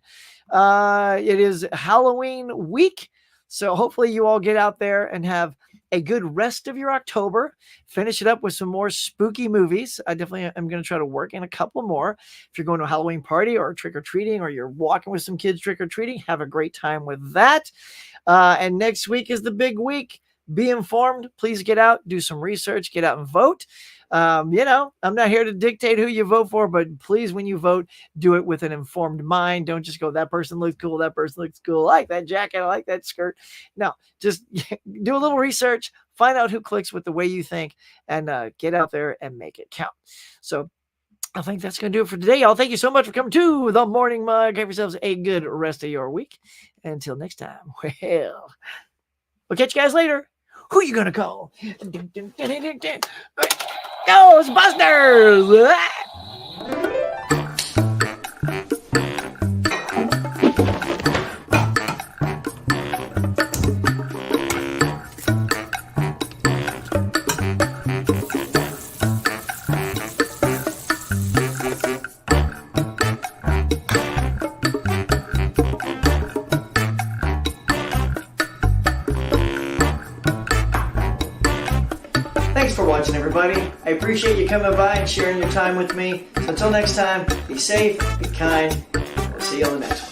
[SPEAKER 1] It is Halloween week, so hopefully you all get out there and have a good rest of your October. Finish it up with some more spooky movies. I definitely am going to try to work in a couple more. If you're going to a Halloween party or trick-or-treating, or you're walking with some kids trick-or-treating, have a great time with that. And next week is the big week. Be informed. Please get out, do some research, get out and vote. I'm not here to dictate who you vote for, but please, when you vote, do it with an informed mind. Don't just go, that person looks cool, that person looks cool, I like that jacket, I like that skirt. No, just do a little research, find out who clicks with the way you think, and get out there and make it count. So I think that's going to do it for today, y'all. Thank you so much for coming to the Morning Mug. Have yourselves a good rest of your week. Until next time, well, we'll catch you guys later. Who are you going to call? Ghostbusters! Thanks for watching, everybody. I appreciate you coming by and sharing your time with me. So until next time, be safe, be kind. We'll see you on the next one.